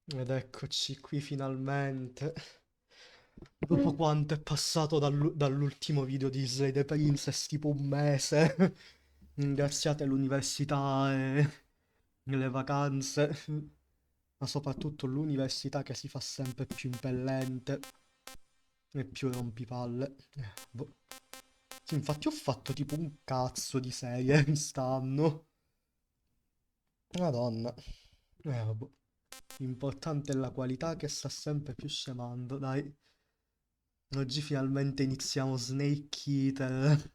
Ed eccoci qui finalmente. Dopo quanto è passato dall'ultimo video di Slay the Princess, tipo un mese. Ringraziate l'università e le vacanze, ma soprattutto l'università che si fa sempre più impellente e più rompipalle. Boh. Sì, infatti ho fatto tipo un cazzo di serie quest'anno. Madonna. Vabbè. L'importante è la qualità che sta sempre più scemando, dai. Oggi finalmente iniziamo Snake Eater,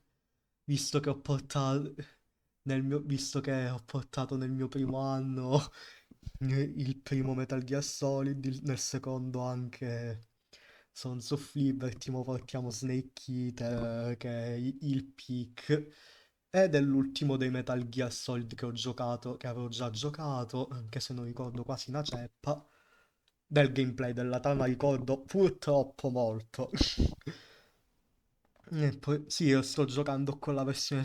visto che ho portato visto che ho portato nel mio primo anno il primo Metal Gear Solid, nel secondo anche Sons of Liberty, mo portiamo Snake Eater, che è il peak. Ed è l'ultimo dei Metal Gear Solid che ho giocato, che avevo già giocato, anche se non ricordo quasi una ceppa. Del gameplay della trama ricordo purtroppo molto. E poi, sì, io sto giocando con la versione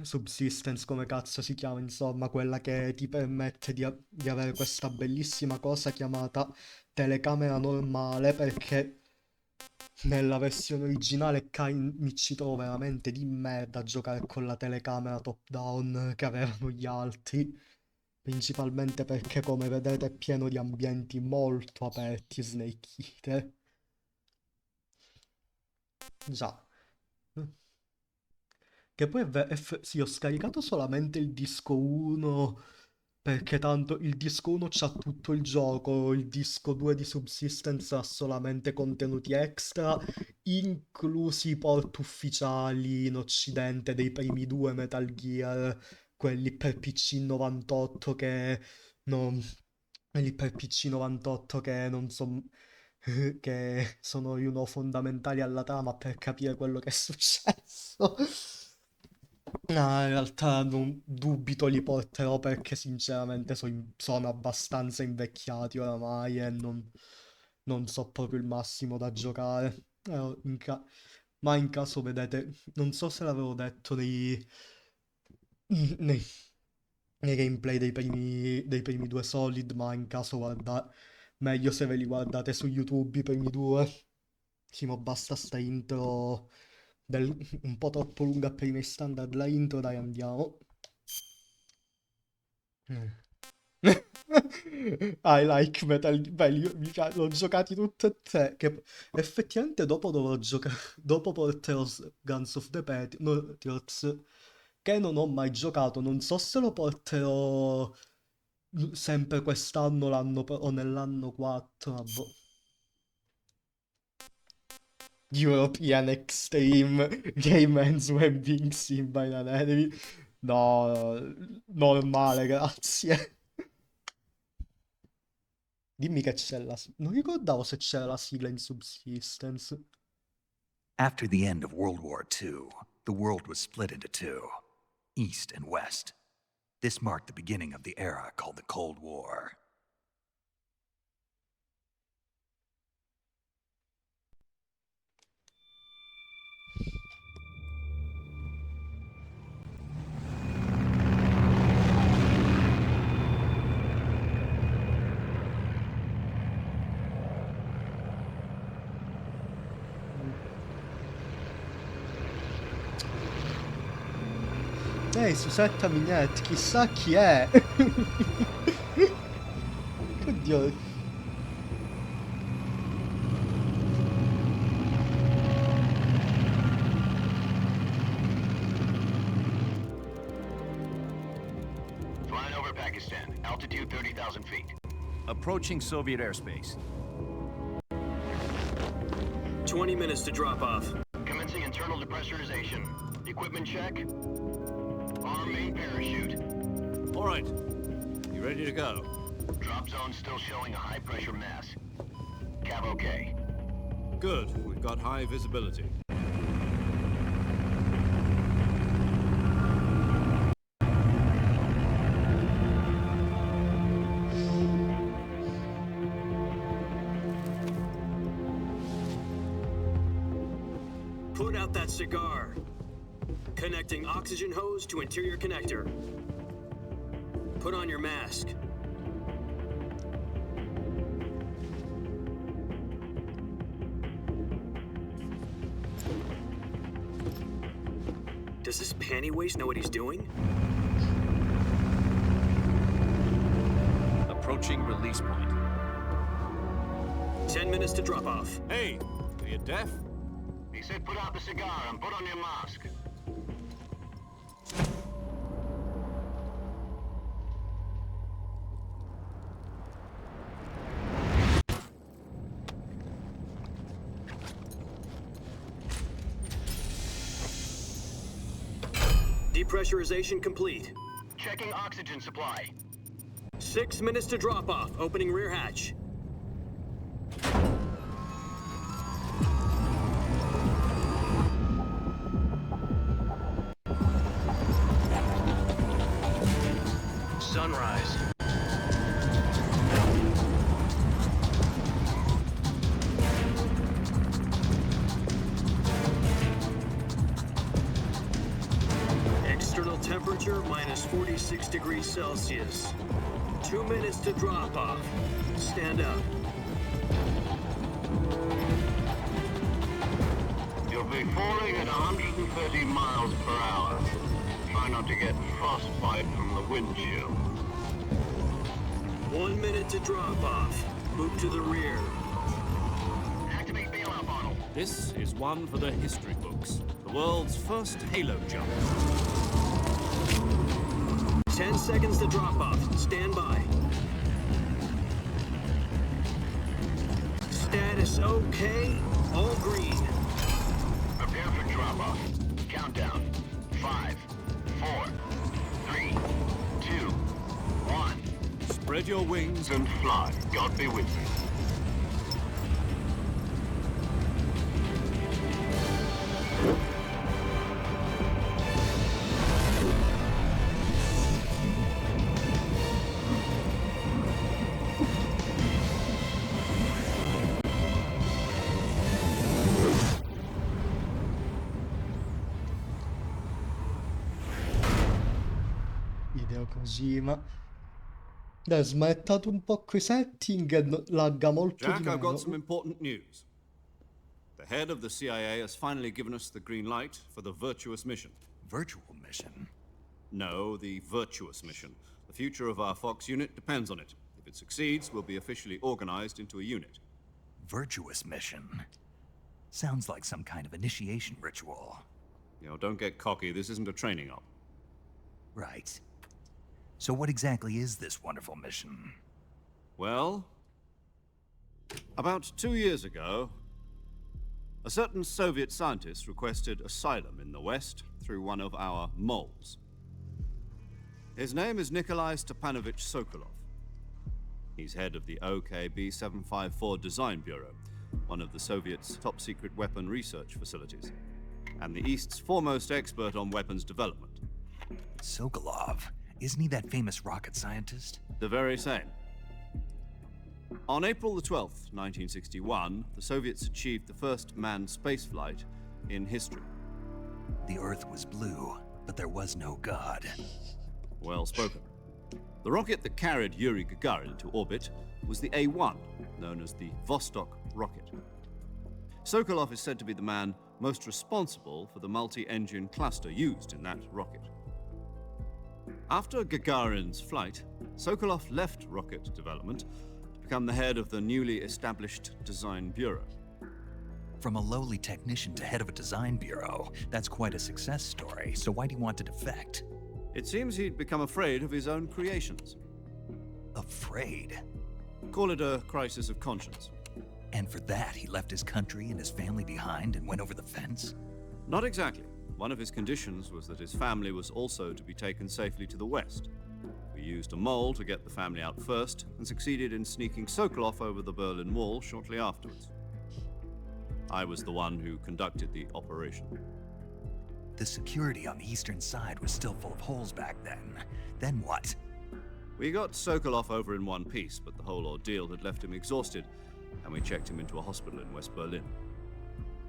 Subsistence come cazzo si chiama, insomma, quella che ti permette di avere questa bellissima cosa chiamata telecamera normale, perché nella versione originale mi ci trovo veramente di merda a giocare con la telecamera top down che avevano gli altri, principalmente perché come vedete è pieno di ambienti molto aperti Snake Eater. Già. Che poi sì, ho scaricato solamente il disco 1 perché tanto il disco 1 c'ha tutto il gioco, il disco 2 di Subsistence ha solamente contenuti extra, inclusi i port ufficiali in occidente dei primi due Metal Gear, quelli per PC 98 che non... quelli per PC 98 che non sono... che sono fondamentali alla trama per capire quello che è successo. No, in realtà non dubito li porterò perché sinceramente sono abbastanza invecchiati oramai e non so proprio il massimo da giocare. Ma in caso vedete, non so se l'avevo detto nei, nei gameplay dei primi due Solid, ma in caso meglio se ve li guardate su YouTube i primi due. Sì, ma basta sta intro un po' troppo lunga per i miei standard la intro, dai andiamo. Mm. I like Metal Gear. Belli, mi piace, l'ho giocati tutti e tre. Che effettivamente dopo dovrò giocare. Dopo porterò Guns of the Patriots. Che non ho mai giocato. Non so se lo porterò sempre quest'anno o nell'anno 4. Ma boh. European Extreme Game Ends When Being Seen by an Enemy. No, normale, grazie. Dimmi che c'è non ricordavo se c'era la sigla in Subsistence. After the end of World War II, the world was split into two, East and West. This marked the beginning of the era called the Cold War. Ehi, Susetta Mignette, chissà chi è. Oddio. Flying over Pakistan, altitude 30,000 feet. Approaching Soviet airspace. 20 minutes to drop off. Commencing internal depressurization. Equipment check. Arm main parachute. All right. You ready to go? Drop zone still showing a high pressure mass. Cav okay. Good. We've got high visibility. Put out that cigar. Connecting oxygen hose to interior connector. Put on your mask. Does this panty waste know what he's doing? Approaching release point. 10 minutes to drop off. Hey, are you deaf? He said put out the cigar and put on your mask. Depressurization complete. Checking oxygen supply. 6 minutes to drop off. Opening rear hatch. Sunrise. External temperature minus 46 degrees Celsius. 2 minutes to drop off. Stand up. You'll be falling at 130 miles per hour. Try not to get frostbite from the wind chill. 1 minute to drop off. Move to the rear. Activate bailout bottle. This is one for the history books. The world's first halo jump. 10 seconds to drop off. Stand by. Status okay. All green. Prepare for drop-off. Countdown. 5, 4, 3, 2, 1. Spread your wings and And fly. God be with you. Video così, ma... Dai, smettate un po' coi setting e lagga molto Jack, di I've got meno. some important news. The head of the CIA has finally given us the green light for the Virtuous mission. Virtual mission? No, the Virtuous mission. The future of our Fox unit depends on it. If it succeeds, we'll be officially organized into a unit. Virtuous mission? Sounds like some kind of initiation ritual. You know, don't get cocky. This isn't a training op. Right. So what exactly is this wonderful mission? Well, about 2 years ago, a certain Soviet scientist requested asylum in the West through one of our moles. His name is Nikolai Stepanovich Sokolov. He's head of the OKB 754 Design Bureau, one of the Soviets' top-secret weapon research facilities, and the East's foremost expert on weapons development. Sokolov? Isn't he that famous rocket scientist? The very same. On April the 12th, 1961, the Soviets achieved the first manned spaceflight in history. The Earth was blue, but there was no God. Well spoken. The rocket that carried Yuri Gagarin into orbit was the A-1, known as the Vostok rocket. Sokolov is said to be the man most responsible for the multi-engine cluster used in that rocket. After Gagarin's flight, Sokolov left rocket development to become the head of the newly established Design Bureau. From a lowly technician to head of a design bureau, that's quite a success story, so why'd he want to defect? It seems he'd become afraid of his own creations. Afraid? Call it a crisis of conscience. And for that, he left his country and his family behind and went over the fence? Not exactly. One of his conditions was that his family was also to be taken safely to the west. We used a mole to get the family out first and succeeded in sneaking Sokolov over the Berlin Wall shortly afterwards. I was the one who conducted the operation. The security on the eastern side was still full of holes back then. Then what? We got Sokolov over in one piece, but the whole ordeal had left him exhausted, and we checked him into a hospital in West Berlin.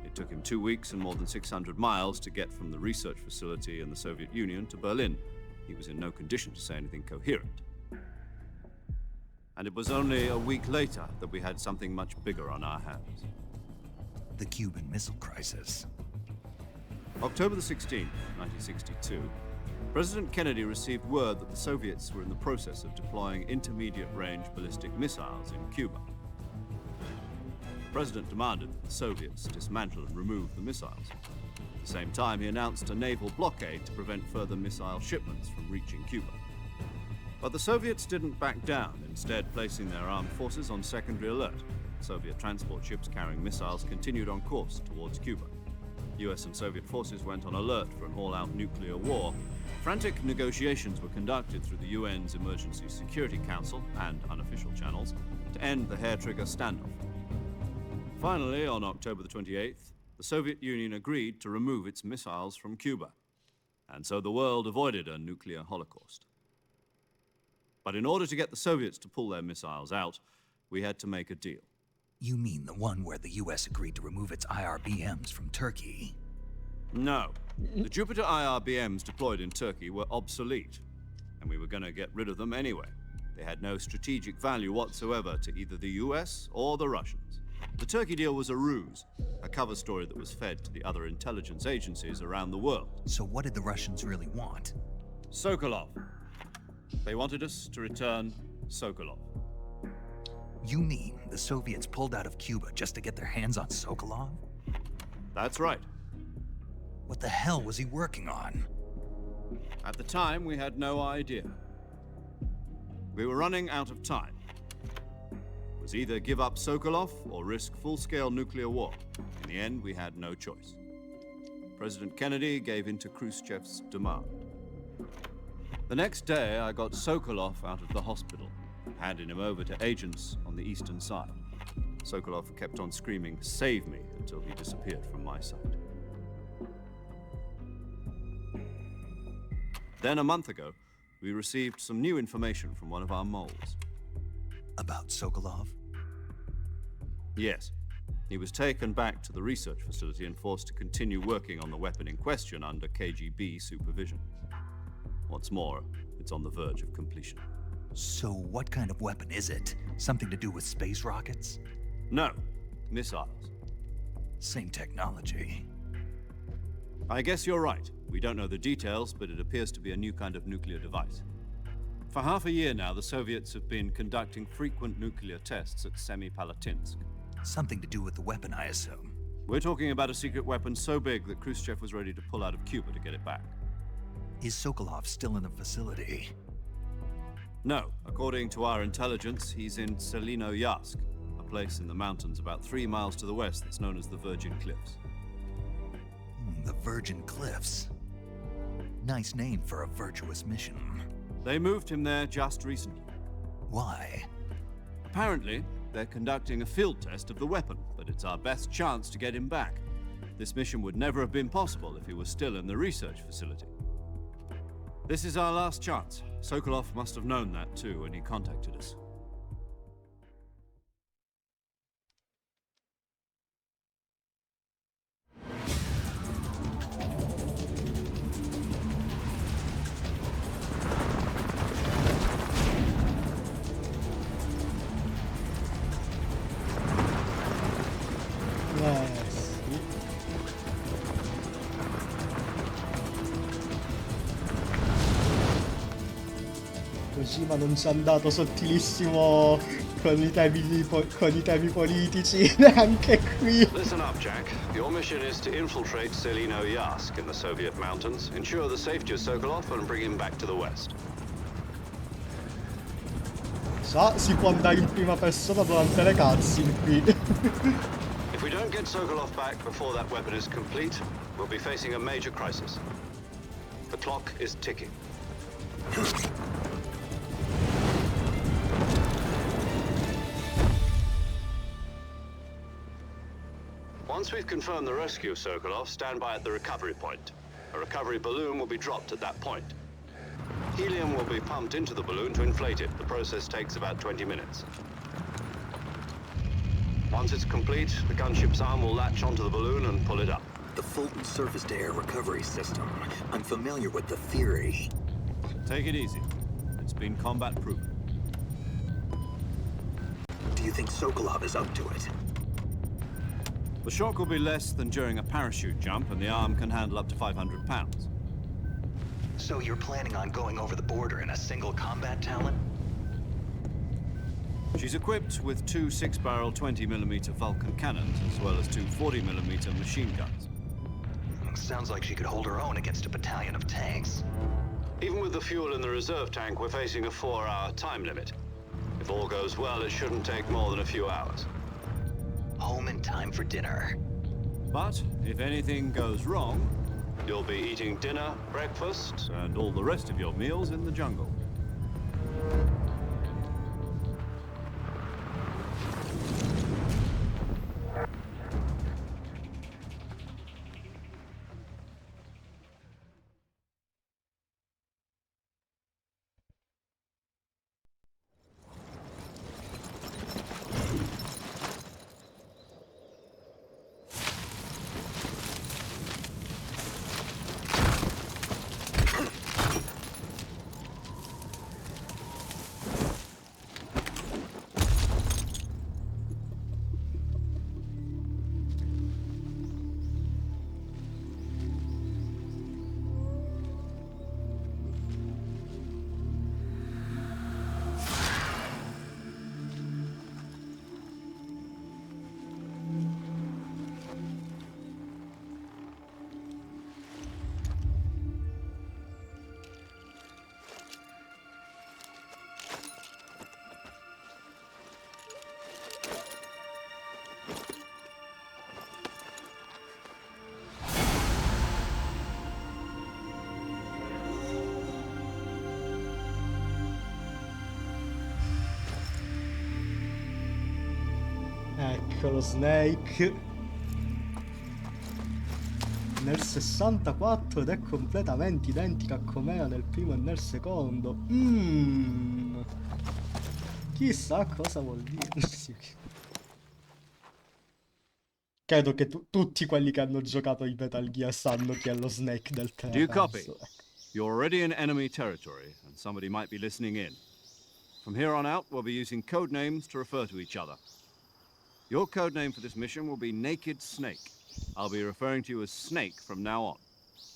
It took him 2 weeks and more than 600 miles to get from the research facility in the Soviet Union to Berlin. He was in no condition to say anything coherent. And it was only a week later that we had something much bigger on our hands. The Cuban Missile Crisis. October the 16th, 1962, President Kennedy received word that the Soviets were in the process of deploying intermediate-range ballistic missiles in Cuba. The President demanded that the Soviets dismantle and remove the missiles. At the same time, he announced a naval blockade to prevent further missile shipments from reaching Cuba. But the Soviets didn't back down, instead placing their armed forces on secondary alert. Soviet transport ships carrying missiles continued on course towards Cuba. US and Soviet forces went on alert for an all-out nuclear war. Frantic negotiations were conducted through the UN's Emergency Security Council and unofficial channels to end the hair-trigger standoff. Finally, on October the 28th, the Soviet Union agreed to remove its missiles from Cuba, and so the world avoided a nuclear holocaust. But in order to get the Soviets to pull their missiles out, we had to make a deal. You mean the one where the US agreed to remove its IRBMs from Turkey? No. The Jupiter IRBMs deployed in Turkey were obsolete, and we were going to get rid of them anyway. They had no strategic value whatsoever to either the US or the Russians. The Turkey deal was a ruse, a cover story that was fed to the other intelligence agencies around the world. So what did the Russians really want? Sokolov. They wanted us to return Sokolov. You mean the Soviets pulled out of Cuba just to get their hands on Sokolov? That's right. What the hell was he working on? At the time, we had no idea. We were running out of time. It was either give up Sokolov or risk full-scale nuclear war. In the end, we had no choice. President Kennedy gave in to Khrushchev's demand. The next day, I got Sokolov out of the hospital, handing him over to agents on the eastern side. Sokolov kept on screaming, "Save me," until he disappeared from my sight. Then a month ago, we received some new information from one of our moles. About Sokolov? Yes. He was taken back to the research facility and forced to continue working on the weapon in question under KGB supervision. What's more, it's on the verge of completion. So what kind of weapon is it? Something to do with space rockets? No, missiles. Same technology. I guess you're right. We don't know the details, but it appears to be a new kind of nuclear device. For half a year now, the Soviets have been conducting frequent nuclear tests at Semipalatinsk. Something to do with the weapon, I assume. We're talking about a secret weapon so big that Khrushchev was ready to pull out of Cuba to get it back. Is Sokolov still in the facility? No, according to our intelligence, he's in Selino-Yarsk, a place in the mountains about 3 miles to the west that's known as the Virgin Cliffs. The Virgin Cliffs. Nice name for a virtuous mission. They moved him there just recently. Why? Apparently, they're conducting a field test of the weapon, but it's our best chance to get him back. This mission would never have been possible if he was still in the research facility. This is our last chance. Sokolov must have known that too when he contacted us. Sì. Kojima non ci è andato sottilissimo con i temi politici, neanche qui. Listen up, Jack. Your mission is to infiltrate Selino-Yarsk in the Soviet mountains, ensure the safety of Sokolov, and bring him back to the west. Già si può andare in prima persona durante le cutscene qui. If we don't get Sokolov back before that weapon is complete, we'll be facing a major crisis. The clock is ticking. Once we've confirmed the rescue of Sokolov, stand by at the recovery point. A recovery balloon will be dropped at that point. Helium will be pumped into the balloon to inflate it. The process takes about 20 minutes. Once it's complete, the gunship's arm will latch onto the balloon and pull it up. The Fulton surface-to-air recovery system. I'm familiar with the theory. Take it easy. It's been combat-proven. Do you think Sokolov is up to it? The shock will be less than during a parachute jump, and the arm can handle up to 500 pounds. So you're planning on going over the border in a single combat talent? She's equipped with two 6-barrel 20mm Vulcan cannons, as well as two 40mm machine guns. Sounds like she could hold her own against a battalion of tanks. Even with the fuel in the reserve tank, we're facing a 4-hour time limit. If all goes well, it shouldn't take more than a few hours. Home in time for dinner. But if anything goes wrong, You'll be eating dinner, breakfast. and all the rest of your meals in the jungle. Eccolo Snake. Nel 64 ed è completamente identica a com'era nel primo e nel secondo. Chissà cosa vuol dire. Sì. Credo che tutti quelli che hanno giocato in Metal Gear sanno chi è lo Snake del 3 Do you copy? adesso. You're already in enemy territory, and somebody might be listening in. From here on out, we'll be using code names to refer to each other. Your code name for this mission will be Naked Snake. I'll be referring to you as Snake from now on.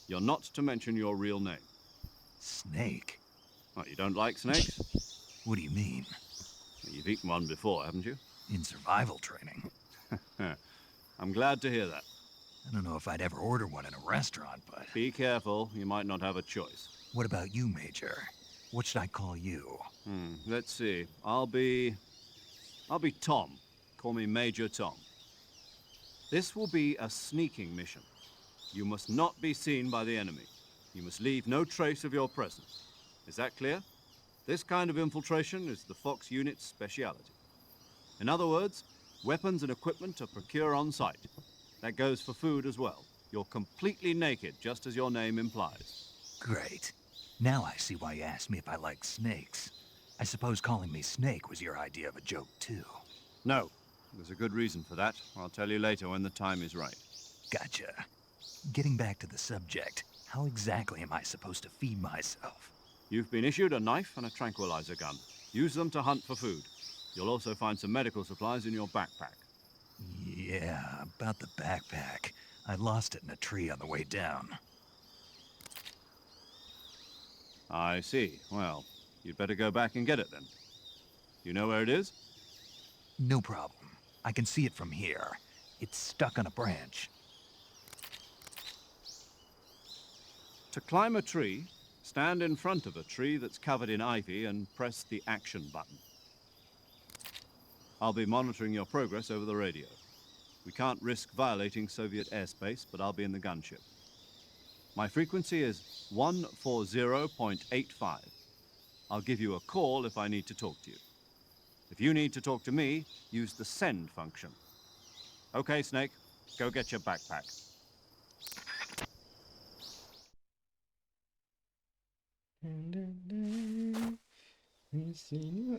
You're not to mention your real name. Snake? What, you don't like snakes? What do you mean? You've eaten one before, haven't you? In survival training? I'm glad to hear that. I don't know if I'd ever order one in a restaurant, but... Be careful, you might not have a choice. What about you, Major? What should I call you? Let's see. I'll be Tom. Call me Major Tom. This will be a sneaking mission. You must not be seen by the enemy. You must leave no trace of your presence. Is that clear? This kind of infiltration is the Fox unit's speciality. In other words, weapons and equipment are procured on site. That goes for food as well. You're completely naked, just as your name implies. Great. Now I see why you asked me if I like snakes. I suppose calling me Snake was your idea of a joke, too. No, there's a good reason for that. I'll tell you later when the time is right. Gotcha. Getting back to the subject, how exactly am I supposed to feed myself? You've been issued a knife and a tranquilizer gun. Use them to hunt for food. You'll also find some medical supplies in your backpack. Yeah, about the backpack. I lost it in a tree on the way down. I see. Well, you'd better go back and get it then. You know where it is? No problem. I can see it from here. It's stuck on a branch. To climb a tree, stand in front of a tree that's covered in ivy and press the action button. I'll be monitoring your progress over the radio. We can't risk violating Soviet airspace, but I'll be in the gunship. My frequency is 140.85. I'll give you a call if I need to talk to you. If you need to talk to me, use the send function. Okay, Snake, go get your backpack.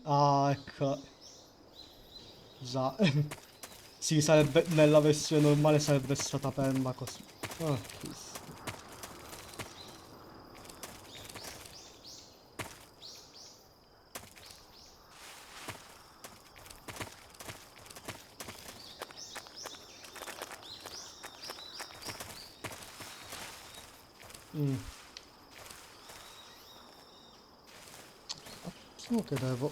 Ah, ecco. Già. Sì, sarebbe nella versione normale sarebbe stata ferma così. Ah, questo. Mm. Attimo che devo...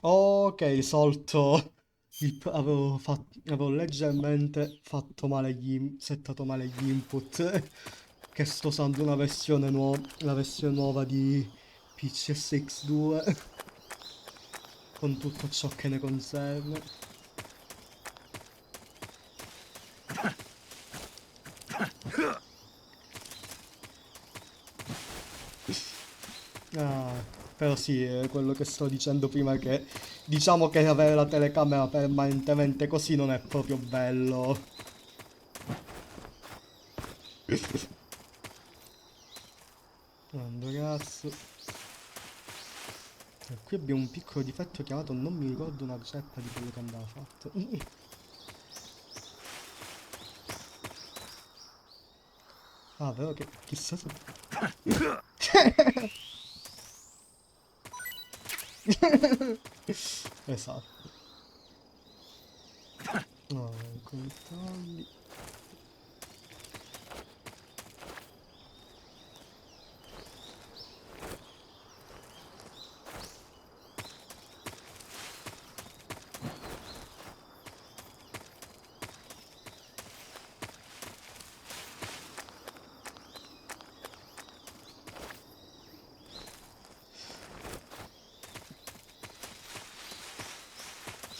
Ok, solto. Avevo leggermente fatto male settato male gli input. Che sto usando una versione nuova, la versione nuova di PCSX2 con tutto ciò che ne concerne. Ah, però sì, è quello che sto dicendo prima che diciamo che avere la telecamera permanentemente così non è proprio bello. Allora, ragazzi, qui abbiamo un piccolo difetto chiamato non mi ricordo una ceppa di quello che andava fatto. Ah, vero che chissà se... Esatto. No, controlli.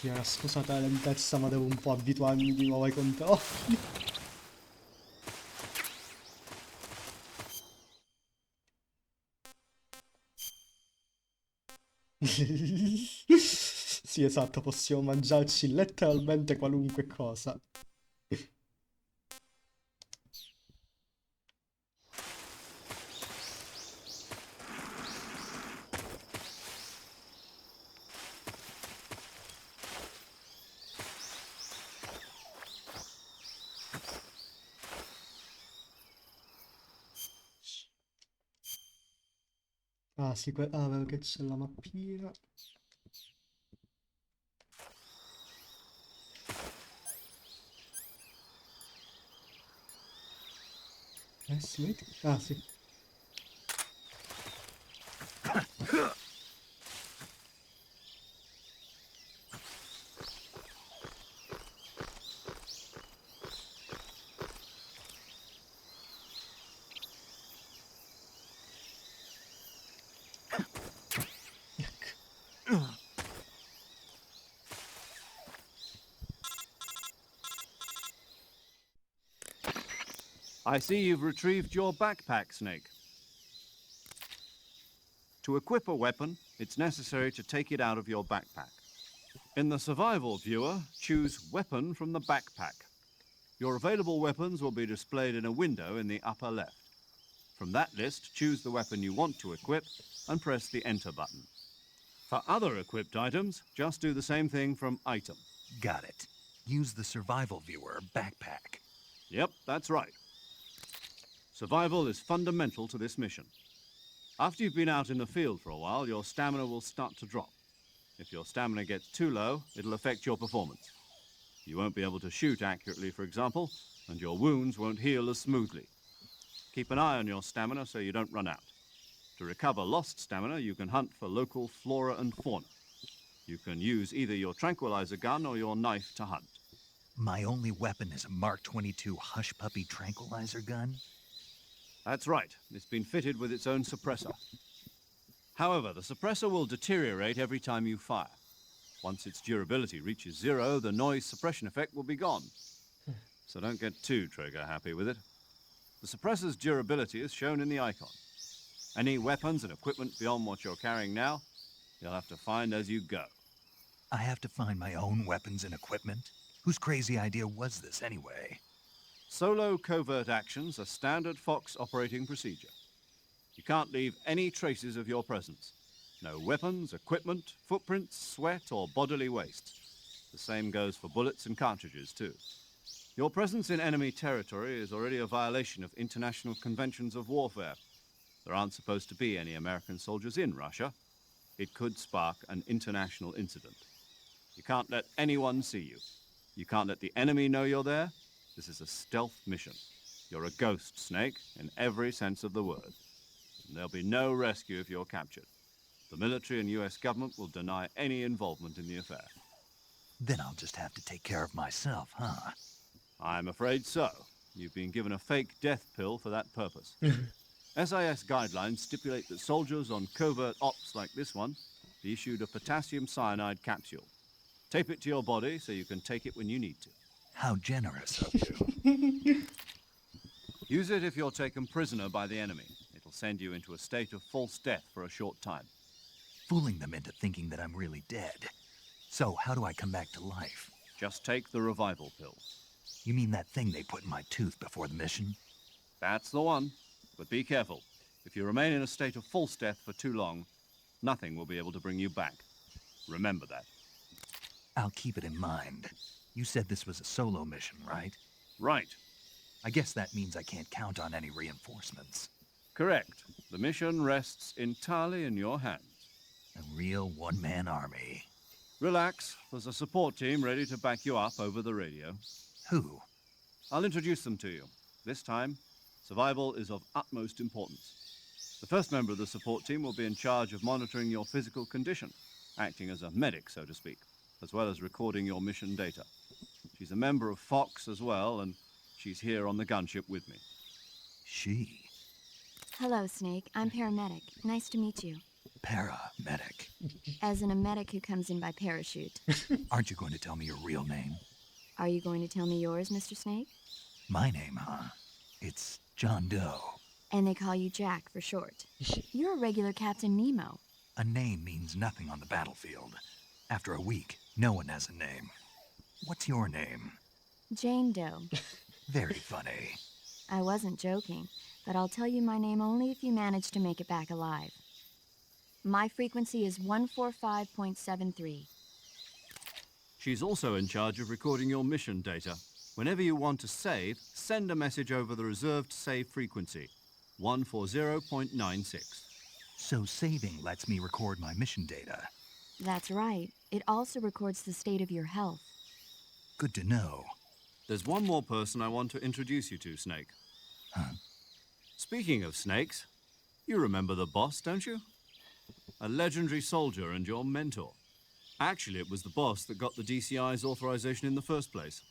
Sì, scusate la lentezza, ma devo un po' abituarmi di nuovo ai controlli. Sì, esatto, possiamo mangiarci letteralmente qualunque cosa. Ah, sì, vero che c'è la mappina. Sì, ah, sì. I see you've retrieved your backpack, Snake. To equip a weapon, it's necessary to take it out of your backpack. In the survival viewer, choose Weapon from the backpack. Your available weapons will be displayed in a window in the upper left. From that list, choose the weapon you want to equip and press the Enter button. For other equipped items, just do the same thing from Item. Got it. Use the survival viewer backpack. Yep, that's right. Survival is fundamental to this mission. After you've been out in the field for a while, your stamina will start to drop. If your stamina gets too low, it'll affect your performance. You won't be able to shoot accurately, for example, and your wounds won't heal as smoothly. Keep an eye on your stamina so you don't run out. To recover lost stamina, you can hunt for local flora and fauna. You can use either your tranquilizer gun or your knife to hunt. My only weapon is a Mark 22 Hush Puppy tranquilizer gun? That's right. It's been fitted with its own suppressor. However, the suppressor will deteriorate every time you fire. Once its durability reaches 0, the noise suppression effect will be gone. So don't get too trigger happy with it. The suppressor's durability is shown in the icon. Any weapons and equipment beyond what you're carrying now, you'll have to find as you go. I have to find my own weapons and equipment? Whose crazy idea was this anyway? Solo covert actions are standard Fox operating procedure. You can't leave any traces of your presence. No weapons, equipment, footprints, sweat, or bodily waste. The same goes for bullets and cartridges, too. Your presence in enemy territory is already a violation of international conventions of warfare. There aren't supposed to be any American soldiers in Russia. It could spark an international incident. You can't let anyone see you. You can't let the enemy know you're there. This is a stealth mission. You're a ghost, Snake, in every sense of the word. And there'll be no rescue if you're captured. The military and US government will deny any involvement in the affair. Then I'll just have to take care of myself, huh? I'm afraid so. You've been given a fake death pill for that purpose. SIS guidelines stipulate that soldiers on covert ops like this one be issued a potassium cyanide capsule. Tape it to your body so you can take it when you need to. How generous of you. Use it if you're taken prisoner by the enemy. It'll send you into a state of false death for a short time. Fooling them into thinking that I'm really dead. So, how do I come back to life? Just take the revival pill. You mean that thing they put in my tooth before the mission? That's the one. But be careful. If you remain in a state of false death for too long, nothing will be able to bring you back. Remember that. I'll keep it in mind. You said this was a solo mission, right? Right. I guess that means I can't count on any reinforcements. Correct. The mission rests entirely in your hands. A real one-man army. Relax. There's a support team ready to back you up over the radio. Who? I'll introduce them to you. This time, survival is of utmost importance. The first member of the support team will be in charge of monitoring your physical condition, acting as a medic, so to speak, as well as recording your mission data. She's a member of Fox as well, and she's here on the gunship with me. She. Hello, Snake. I'm paramedic. Nice to meet you. Paramedic. As in a medic who comes in by parachute. Aren't you going to tell me your real name? Are you going to tell me yours, Mr. Snake? My name, huh? It's John Doe. And they call you Jack for short. You're a regular Captain Nemo. A name means nothing on the battlefield. After a week, no one has a name. What's your name? Jane Doe. Very funny. I wasn't joking, but I'll tell you my name only if you manage to make it back alive. My frequency is 145.73. She's also in charge of recording your mission data. Whenever you want to save, send a message over the reserved save frequency, 140.96. So saving lets me record my mission data. That's right. It also records the state of your health. Good to know. There's one more person I want to introduce you to, Snake. Huh? Speaking of snakes, you remember the boss, don't you? A legendary soldier and your mentor. Actually, it was the boss that got the DCI's authorization in the first place.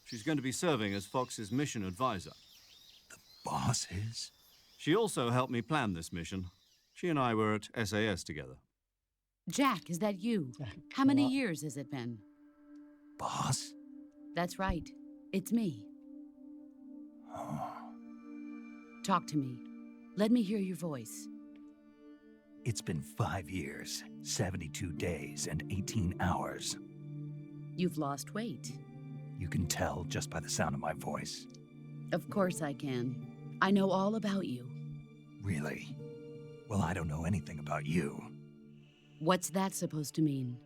She's going to be serving as Fox's mission advisor. The boss is? She also helped me plan this mission. She and I were at SAS together. Jack, is that you? How many years has it been? Boss? That's right. It's me. Talk to me. Let me hear your voice. It's been 5 years, 72 days, and 18 hours. You've lost weight. You can tell just by the sound of my voice. Of course I can. I know all about you. Really? Well, I don't know anything about you. What's that supposed to mean?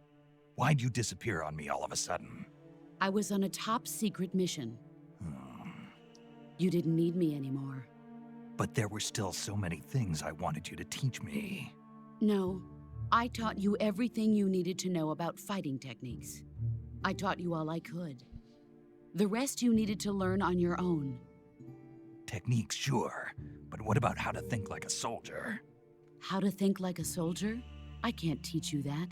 Why'd you disappear on me all of a sudden? I was on a top secret mission. Hmm. You didn't need me anymore. But there were still so many things I wanted you to teach me. No, I taught you everything you needed to know about fighting techniques. I taught you all I could. The rest you needed to learn on your own. Techniques, sure. But what about how to think like a soldier? How to think like a soldier? I can't teach you that.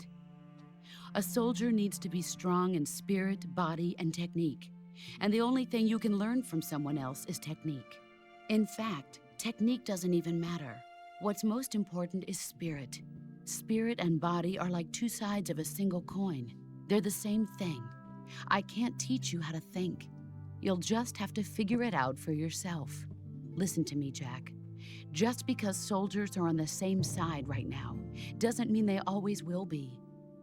A soldier needs to be strong in spirit, body, and technique. And the only thing you can learn from someone else is technique. In fact, technique doesn't even matter. What's most important is spirit. Spirit and body are like two sides of a single coin. They're the same thing. I can't teach you how to think. You'll just have to figure it out for yourself. Listen to me, Jack. Just because soldiers are on the same side right now doesn't mean they always will be.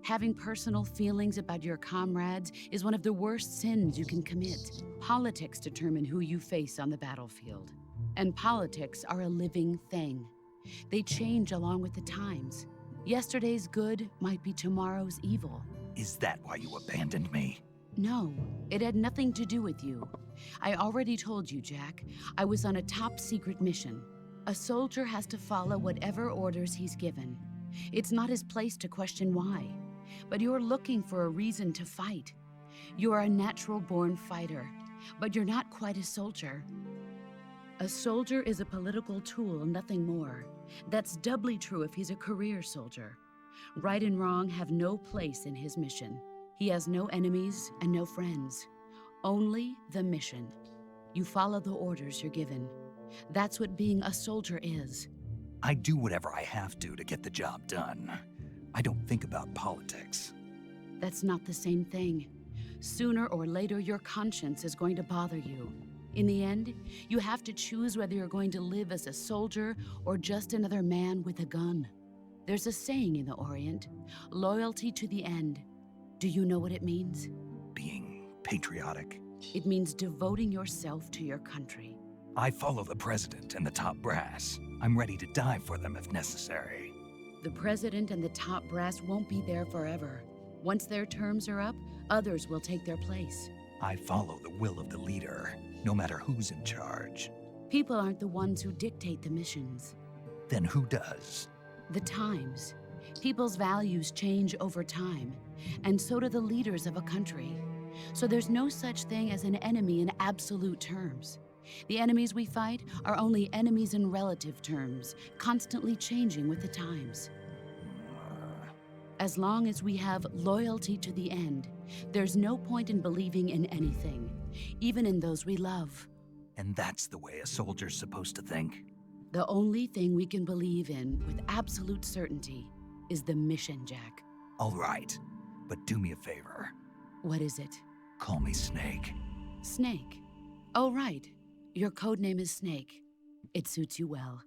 Having personal feelings about your comrades is one of the worst sins you can commit. Politics determine who you face on the battlefield. And politics are a living thing. They change along with the times. Yesterday's good might be tomorrow's evil. Is that why you abandoned me? No, it had nothing to do with you. I already told you, Jack. I was on a top secret mission. A soldier has to follow whatever orders he's given. It's not his place to question why. But you're looking for a reason to fight. You are a natural-born fighter, but you're not quite a soldier. A soldier is a political tool, nothing more. That's doubly true if he's a career soldier. Right and wrong have no place in his mission. He has no enemies and no friends. Only the mission. You follow the orders you're given. That's what being a soldier is. I do whatever I have to get the job done. I don't think about politics. That's not the same thing. Sooner or later, your conscience is going to bother you. In the end, you have to choose whether you're going to live as a soldier or just another man with a gun. There's a saying in the Orient, loyalty to the end. Do you know what it means? Being patriotic. It means devoting yourself to your country. I follow the president and the top brass. I'm ready to die for them if necessary. The president and the top brass won't be there forever. Once their terms are up, others will take their place. I follow the will of the leader, no matter who's in charge. People aren't the ones who dictate the missions. Then who does? The times. People's values change over time, and so do the leaders of a country. So there's no such thing as an enemy in absolute terms. The enemies we fight are only enemies in relative terms, constantly changing with the times. As long as we have loyalty to the end, there's no point in believing in anything, even in those we love. And that's the way a soldier's supposed to think? The only thing we can believe in with absolute certainty is the mission, Jack. All right, but do me a favor. What is it? Call me Snake. Snake. Oh, right. Your code name is Snake. It suits you well.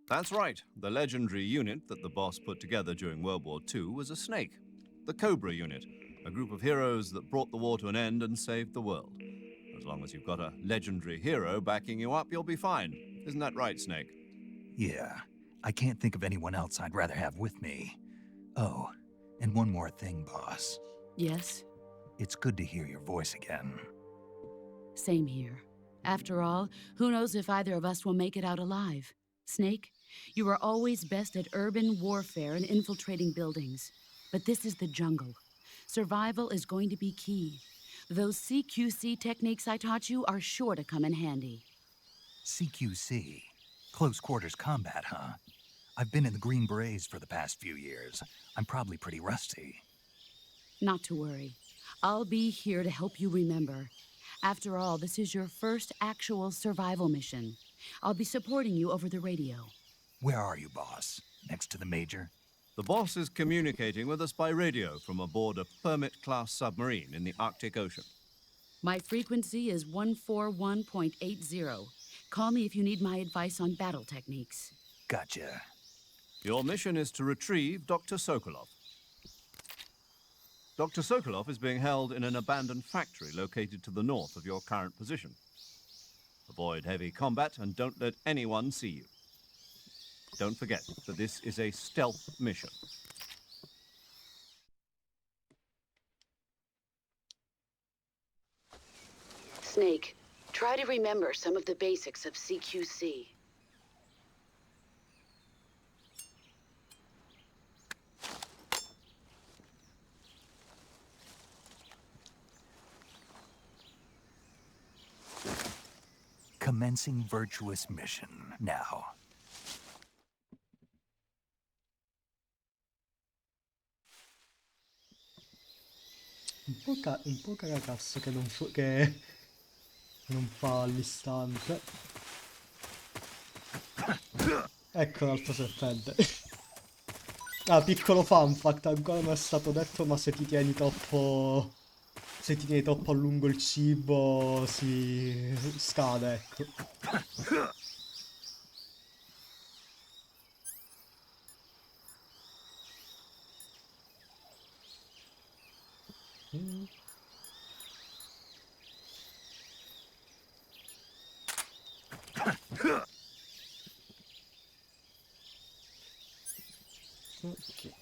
That's right. The legendary unit that the boss put together during World War II was a snake. The Cobra unit, a group of heroes that brought the war to an end and saved the world. As long as you've got a legendary hero backing you up, you'll be fine. Isn't that right, Snake? Yeah, I can't think of anyone else I'd rather have with me. Oh, and one more thing, boss. Yes? It's good to hear your voice again. Same here. After all, who knows if either of us will make it out alive? Snake, you are always best at urban warfare and infiltrating buildings. But this is the jungle. Survival is going to be key. Those CQC techniques I taught you are sure to come in handy. CQC? Close quarters combat, huh? I've been in the Green Berets for the past few years. I'm probably pretty rusty. Not to worry. I'll be here to help you remember. After all, this is your first actual survival mission. I'll be supporting you over the radio. Where are you, boss? Next to the Major? The boss is communicating with us by radio from aboard a Permit-class submarine in the Arctic Ocean. My frequency is 141.80. Call me if you need my advice on battle techniques. Gotcha. Your mission is to retrieve Dr. Sokolov. Dr. Sokolov is being held in an abandoned factory located to the north of your current position. Avoid heavy combat and don't let anyone see you. Don't forget that this is a stealth mission. Snake, try to remember some of the basics of CQC. Commencing virtuous mission now. Un po' cagacazzo che non fa all'istante. Ecco l'altro serpente. Ah, piccolo fun fact, ancora non è stato detto, ma se ti tieni troppo a lungo il cibo si scade, ecco. Ok.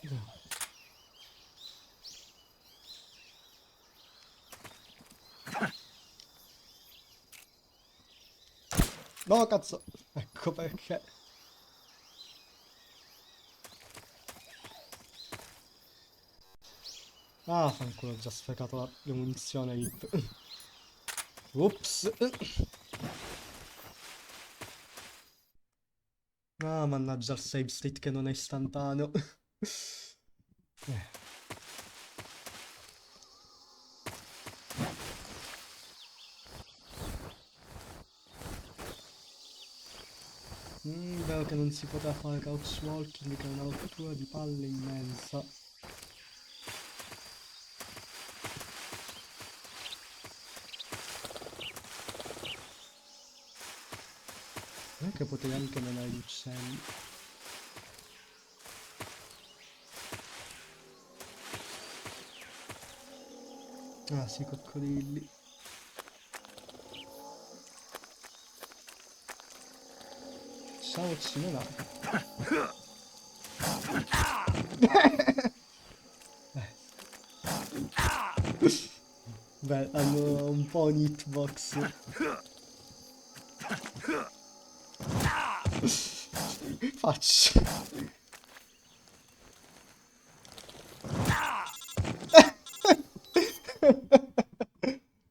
No, cazzo. Ecco perché. Ah, fanculo, ho già sprecato le munizioni. Ups. Ah, mannaggia il save state che non è istantaneo. Vero che non si poteva fare couch walking, che è una rottura di palle immensa. Non è che potevi anche menare gli uccelli. Ah sì, coccodrilli. Ciao Cinema. Beh, hanno un po' un hitbox. Faccio.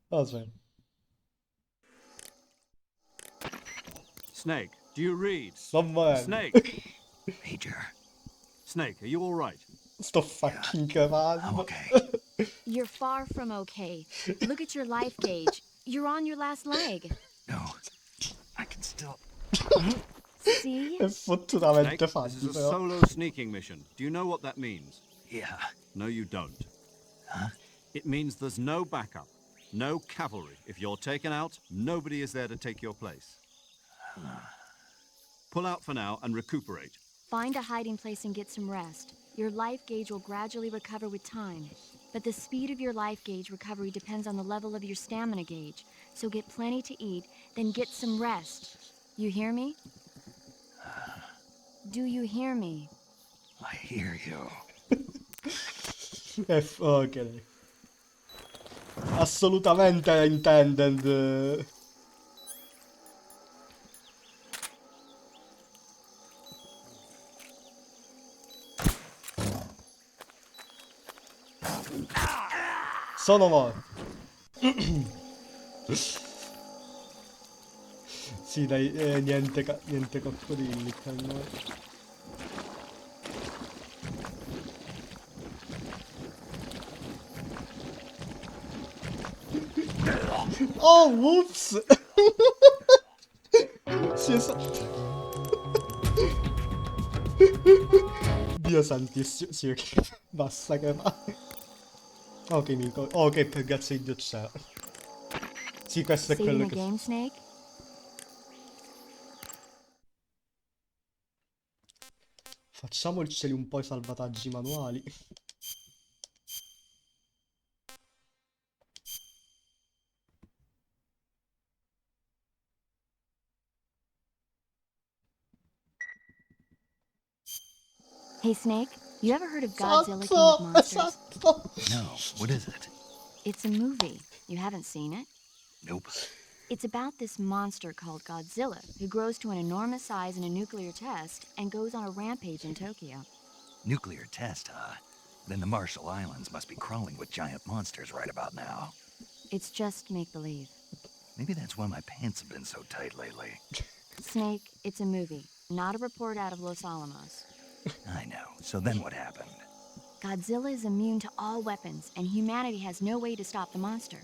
Aspetta. Snake, do you read? Sto morendo. Snake! Major, Snake, are you all right? Sto fucking I'm crepando. okay. You're far from okay. Look at your life gauge. You're on your last leg. No, I can still. See? È fottutamente Snake, this is falli, a però. solo sneaking mission. Do you know what that means? Yeah. No, you don't. Huh? It means there's no backup, no cavalry. If you're taken out, nobody is there to take your place. Pull out for now and recuperate. Find a hiding place and get some rest. Your life gauge will gradually recover with time. But the speed of your life gauge recovery depends on the level of your stamina gauge. So get plenty to eat, then get some rest. You hear me? Do you hear me? I hear you. Ok. Assolutamente intended. Sono morto. Sì, dai, niente coccodrilli per noi. Oh, whoops! Sì, Dio santissimo. Sì, ok. Basta che va. Ok, Mico. Ok, per grazia di Dio c'era. Sì, questo è Saving quello the che... game, Snake? Facciamoceli un po' i salvataggi manuali. Hey, Snake, you ever heard of Godzilla, King of Esatto, Monsters? esatto. No, what is it? It's a movie. You haven't seen it? Nope. It's about this monster called Godzilla, who grows to an enormous size in a nuclear test and goes on a rampage in Tokyo. Nuclear test, huh? Then the Marshall Islands must be crawling with giant monsters right about now. It's just make-believe. Maybe that's why my pants have been so tight lately. Snake, it's a movie, not a report out of Los Alamos. I know. So then what happened? Godzilla is immune to all weapons, and humanity has no way to stop the monster.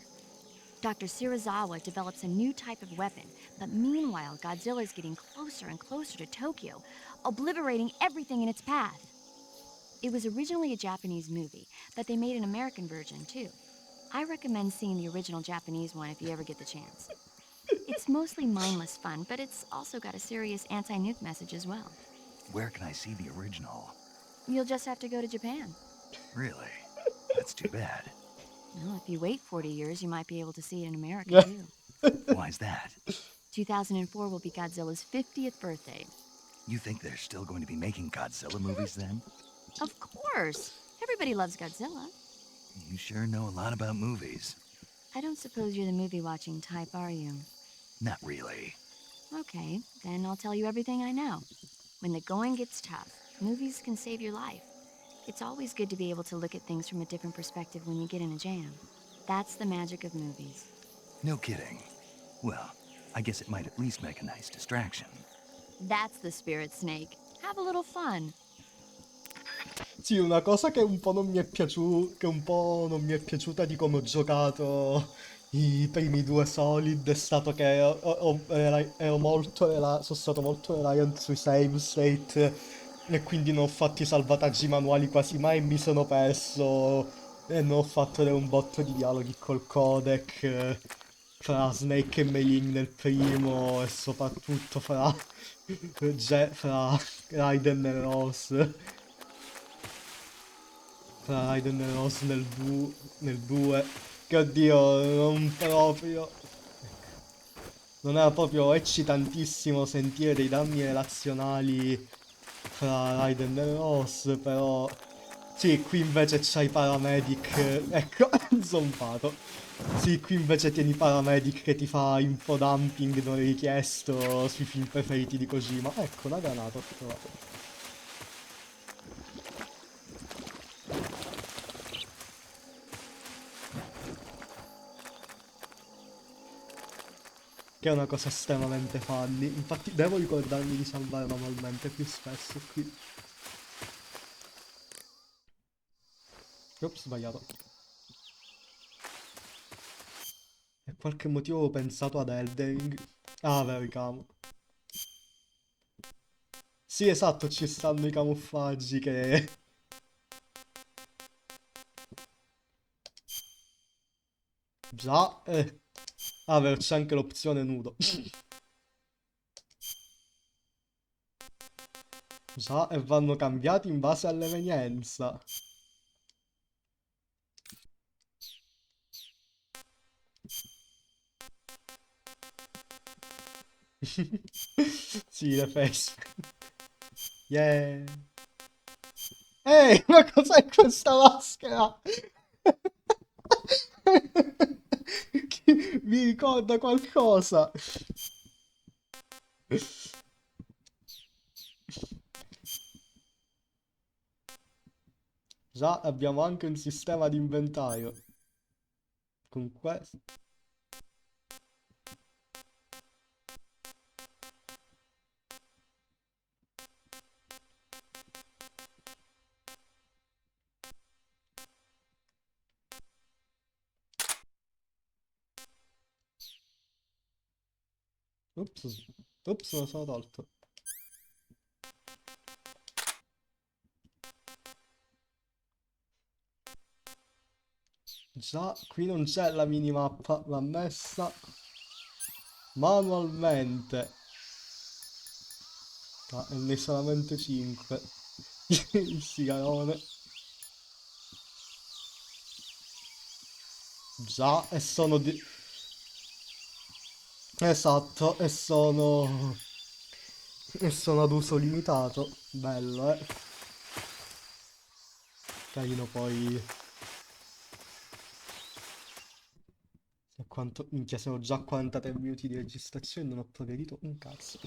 Dr. Shirazawa develops a new type of weapon, but meanwhile, Godzilla is getting closer and closer to Tokyo, obliterating everything in its path. It was originally a Japanese movie, but they made an American version, too. I recommend seeing the original Japanese one if you ever get the chance. It's mostly mindless fun, but it's also got a serious anti-nuke message as well. Where can I see the original? You'll just have to go to Japan. Really? That's too bad. Well, if you wait 40 years, you might be able to see it in America, too. Why's that? 2004 will be Godzilla's 50th birthday. You think they're still going to be making Godzilla movies then? Of course! Everybody loves Godzilla. You sure know a lot about movies. I don't suppose you're the movie-watching type, are you? Not really. Okay, then I'll tell you everything I know. When the going gets tough, movies can save your life. It's always good to be able to look at things from a different perspective when you get in a jam. That's the magic of movies. No kidding. Well, I guess it might at least make a nice distraction. That's the spirit, Snake. Have a little fun. Sì, una cosa che un po' non mi è che un po' non mi è piaciuta di come ho giocato i primi due Solid è stato che sono stato molto reliant sui save state e quindi non ho fatto i salvataggi manuali quasi mai e mi sono perso e non ho fatto un botto di dialoghi col codec fra Snake e Mei Ling nel primo e soprattutto fra Raiden e Rose. Tra Raiden e Rose nel 2. Che oddio, non proprio. Non era proprio eccitantissimo sentire dei danni relazionali fra Raiden e Rose, però. Sì, qui invece c'hai i paramedic. Ecco, zompato. Sì, qui invece tieni i paramedic che ti fa infodumping non richiesto sui film preferiti di Kojima. Ecco, una granata ho trovato. Che è una cosa estremamente funny. Infatti devo ricordarmi di salvare manualmente più spesso qui. Ops, sbagliato. Per qualche motivo ho pensato ad Eldering. Ah, vero, i camo. Sì, esatto, ci stanno i camuffaggi che... Già, Ah, vero, c'è anche l'opzione nudo. Già, e vanno cambiati in base all'evenienza. Sì, le face. Yeah. Ehi, ma cos'è questa maschera? Mi ricorda qualcosa. Già abbiamo anche un sistema di inventario. Con questo. Ops. Ops, me lo sono tolto. Già, qui non c'è la minimappa, l'ha messa manualmente. Ah, e ne solamente 5. Il sigarone. Già, e sono di... Esatto, e sono... E sono ad uso limitato. Bello, eh. Carino poi... Quanto... Minchia, sono già a 43 minuti di registrazione e non ho progredito un cazzo.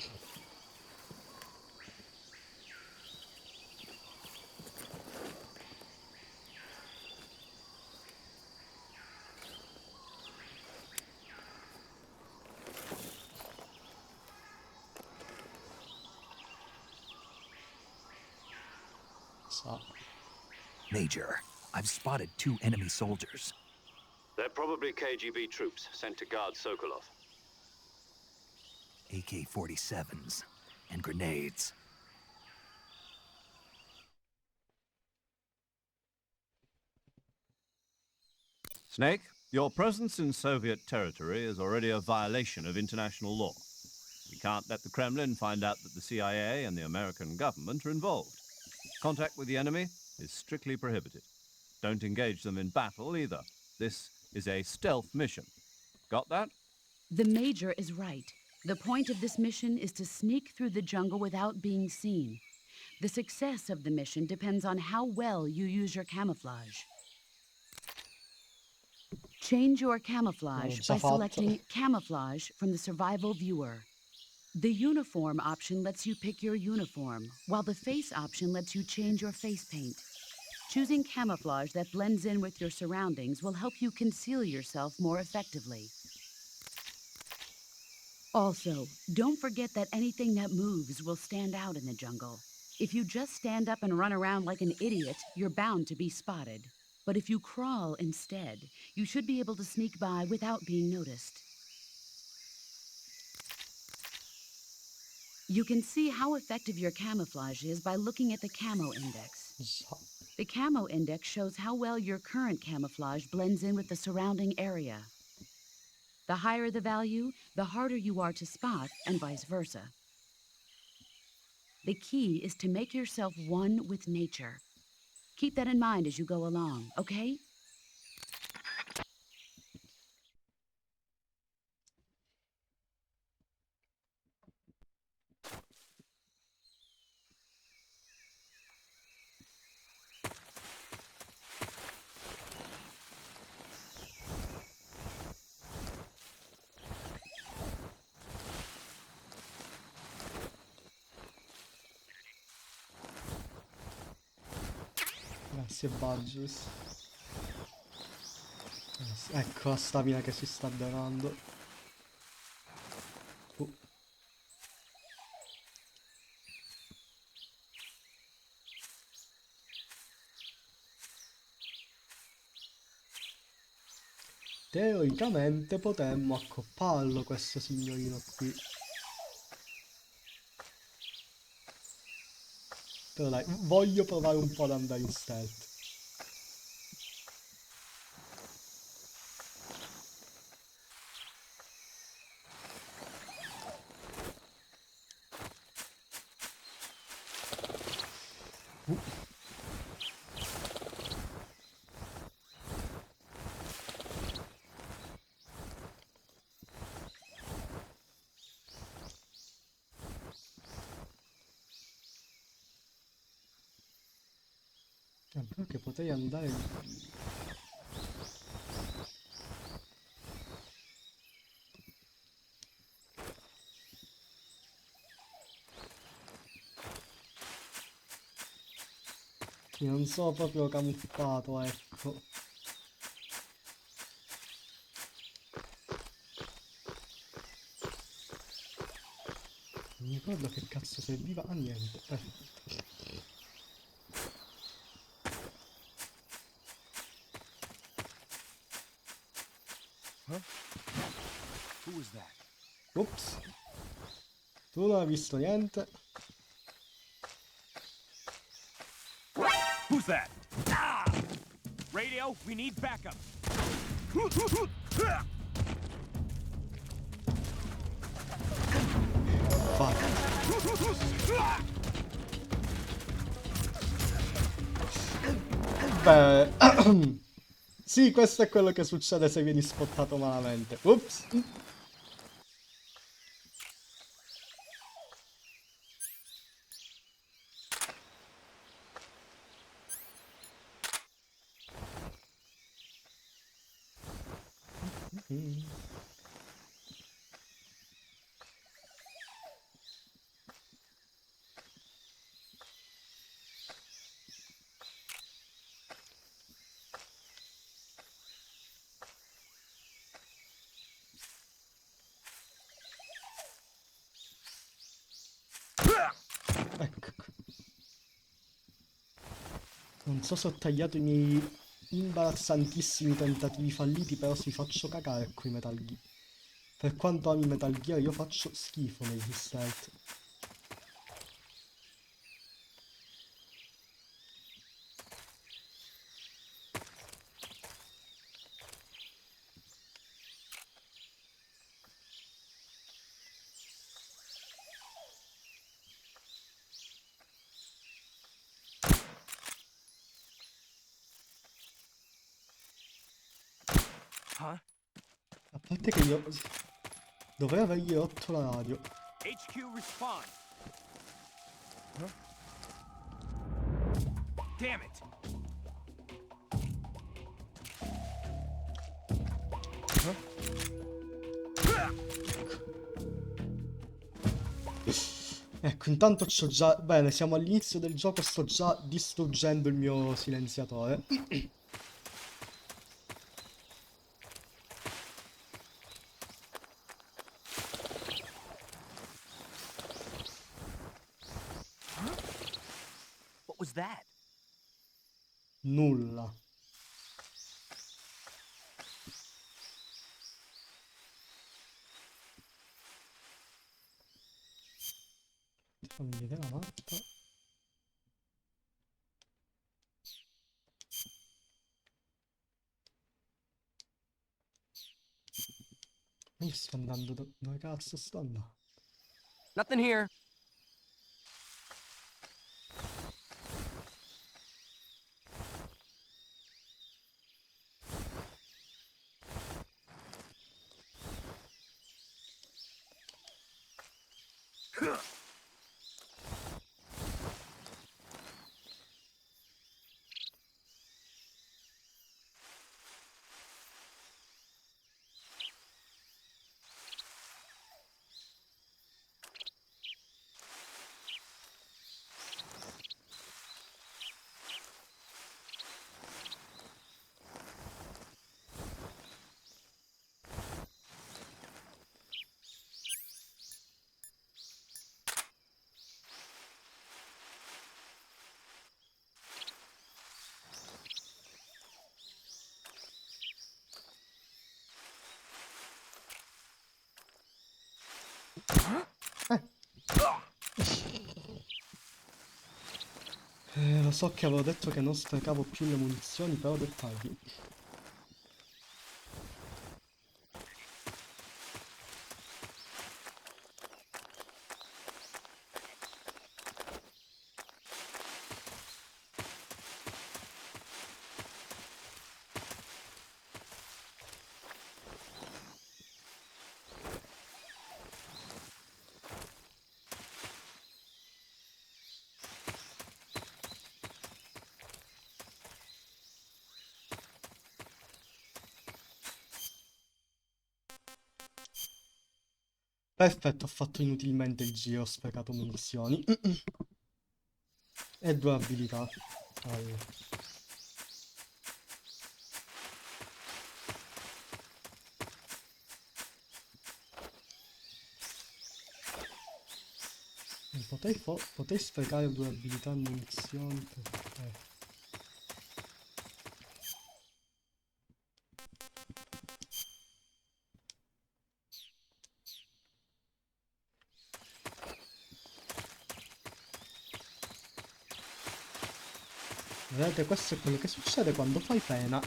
Sa. Major, I've spotted 2 enemy soldiers. They're probably KGB troops sent to guard Sokolov. AK-47s and grenades. Snake, your presence in Soviet territory is already a violation of international law. We can't let the Kremlin find out that the CIA and the American government are involved. Contact with the enemy is strictly prohibited. Don't engage them in battle either. This is a stealth mission. Got that? The Major is right. The point of this mission is to sneak through the jungle without being seen. The success of the mission depends on how well you use your camouflage. Change your camouflage by selecting Camouflage from the Survival Viewer. The Uniform option lets you pick your uniform, while the Face option lets you change your face paint. Choosing camouflage that blends in with your surroundings will help you conceal yourself more effectively. Also, don't forget that anything that moves will stand out in the jungle. If you just stand up and run around like an idiot, you're bound to be spotted. But if you crawl instead, you should be able to sneak by without being noticed. You can see how effective your camouflage is by looking at the camo index. The camo index shows how well your current camouflage blends in with the surrounding area. The higher the value, the harder you are to spot, and vice versa. The key is to make yourself one with nature. Keep that in mind as you go along, okay? Grazie Budgies. Ecco la stamina che si sta donando. Teoricamente potremmo accopparlo questo signorino qui. Però dai, voglio provare un po' ad andare in stealth. Che potrei andare lì. Che non sono proprio camuffato, ecco. Non mi ricordo che cazzo serviva a niente. Perfetto. Who was that? Ops. Tu non hai visto niente. Who's that? Ah! Radio, we need backup. Fuck. Beh, sì, questo è quello che succede se vieni spottato malamente. Ups. Ecco. Non so se ho tagliato i miei imbarazzantissimi tentativi falliti, però si faccio cagare qui Metal Gear. Per quanto ami Metal Gear, io faccio schifo negli stealth. Huh? A parte che io dovrei avergli rotto la radio. HQ respond. Huh? Damn it. Ecco, intanto c'ho già... Bene, siamo all'inizio del gioco e sto già distruggendo il mio silenziatore. What was that? Nulla. Fammi vedere la mappa. Io sto andando dove cazzo sto andando? Nothing here. Lo so che avevo detto che non sprecavo più le munizioni, però dettagli. Perfetto, ho fatto inutilmente il giro, ho sprecato munizioni. E due abilità. Allora. Potei sprecare due abilità e munizioni perché... Vedete, questo è quello che succede quando fai pena.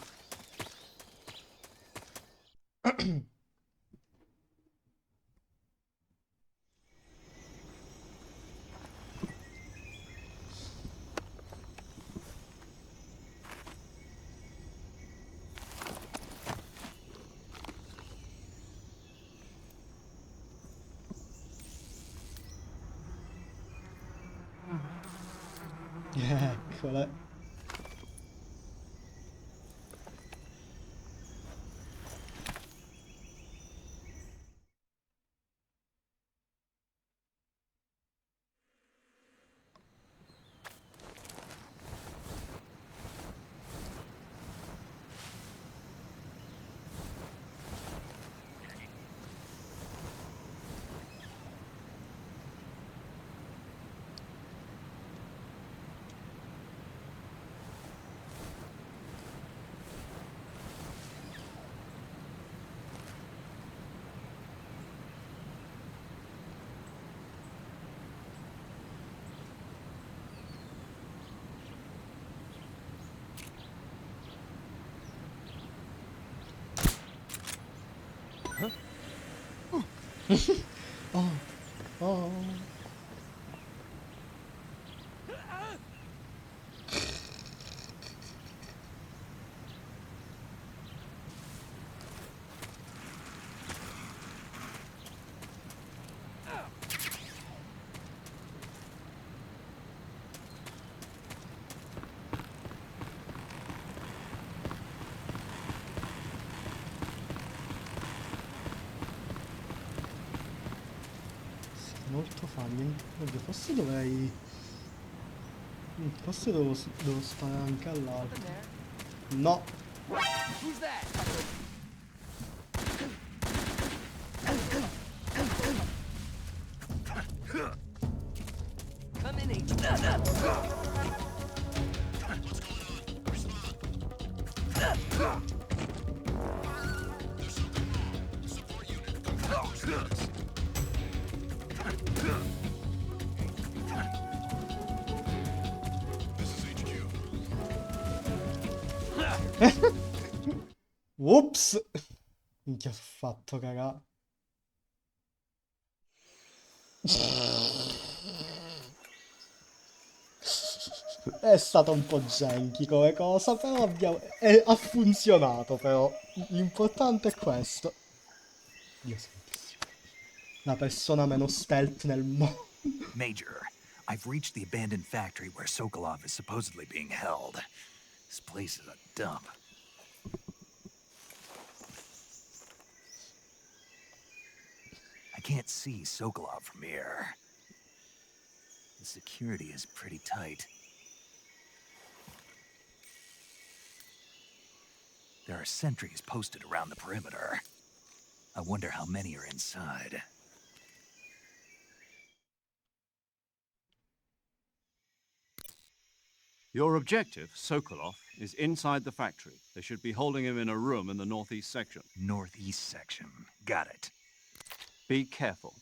Eccole. Oh, oh. molto funny. Oddio, forse dovrei... Forse devo sparare anche all'altro. No! Who's that? Come in, Agent. Ops! Minchia, ho fatto cagà. È stata un po' janky come cosa, però ha funzionato però. L'importante è questo. Dio santissimo. La persona meno stealth nel mondo. Major, I've reached the abandoned factory where Sokolov is supposedly being held. This place is a dump. I can't see Sokolov from here. The security is pretty tight. There are sentries posted around the perimeter. I wonder how many are inside. Your objective, Sokolov, is inside the factory. They should be holding him in a room in the northeast section. Northeast section. Got it. Be careful.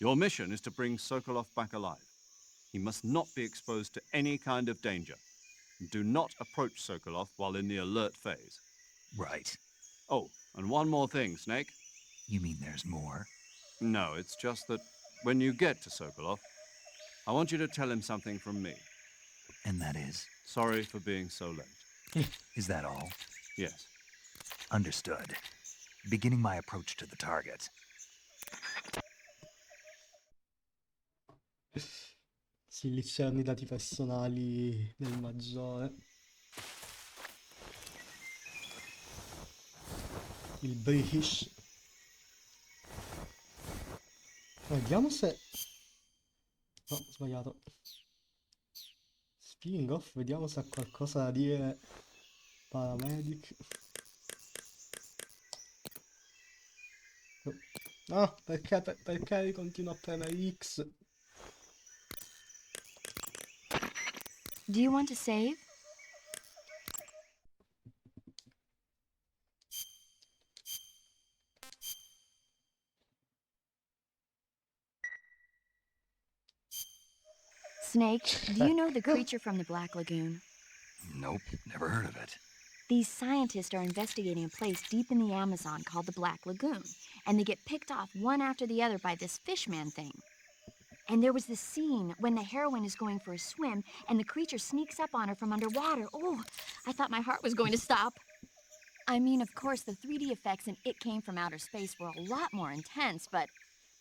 Your mission is to bring Sokolov back alive. He must not be exposed to any kind of danger. Do not approach Sokolov while in the alert phase. Right. Oh, and one more thing, Snake. You mean there's more? No, it's just that when you get to Sokolov, I want you to tell him something from me. And that is? Sorry for being so late. Is that all? Yes. Understood. Beginning my approach to the target. Sì, lì c'erano i dati personali del maggiore. Il British. Vediamo se... No, ho sbagliato. Speaking of, vediamo se ha qualcosa da dire paramedic. No, perché continua a premere X? Do you want to save? Snake, do you know the creature from the Black Lagoon? Nope, never heard of it. These scientists are investigating a place deep in the Amazon called the Black Lagoon, and they get picked off one after the other by this fishman thing. And there was this scene when the heroine is going for a swim, and the creature sneaks up on her from underwater. Oh, I thought my heart was going to stop. I mean, of course, the 3D effects in It Came from Outer Space were a lot more intense, but...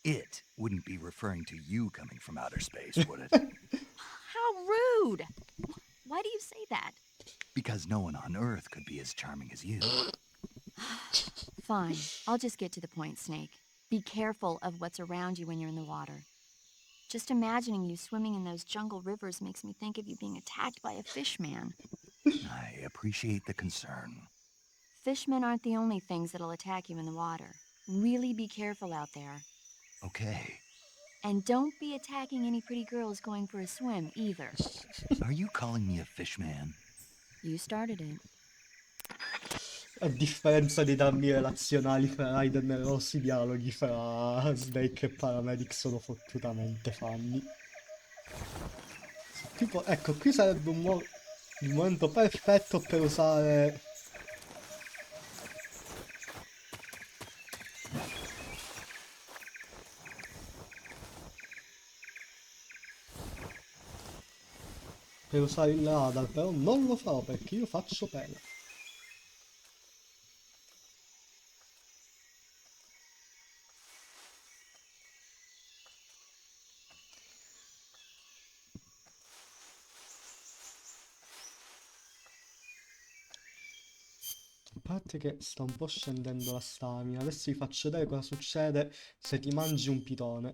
It wouldn't be referring to you coming from outer space, would it? How rude! Why do you say that? Because no one on Earth could be as charming as you. Fine, I'll just get to the point, Snake. Be careful of what's around you when you're in the water. Just imagining you swimming in those jungle rivers makes me think of you being attacked by a fishman. I appreciate the concern. Fishmen aren't the only things that'll attack you in the water. Really be careful out there. Okay. And don't be attacking any pretty girls going for a swim, either. Are you calling me a fishman? You started it. A differenza dei drammi relazionali fra Raiden e Ross, i dialoghi fra Snake e Paramedic sono fottutamente funny. Tipo, ecco, qui sarebbe il momento perfetto per usare... Per usare il radar, però non lo farò perché io faccio pena. A parte che sta un po' scendendo la stamina. Adesso vi faccio vedere cosa succede se ti mangi un pitone.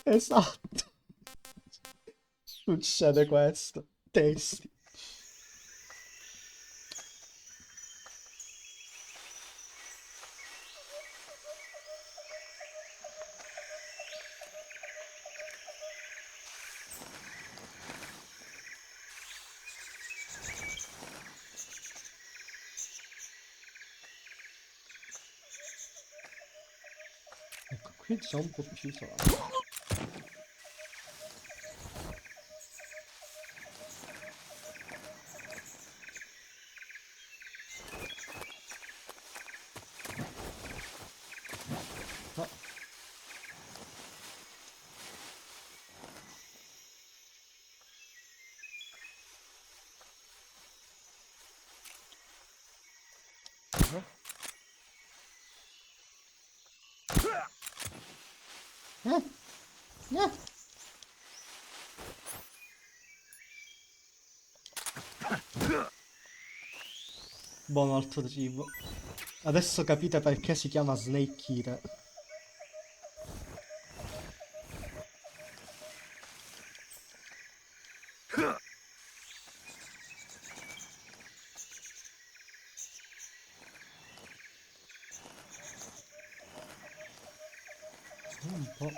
Esatto. Succede questo. Testi. Ecco, qui è già un po' più isolato. No. No. Eh. Buono altro cibo. Adesso capite perché si chiama Snake Eater. Un po'.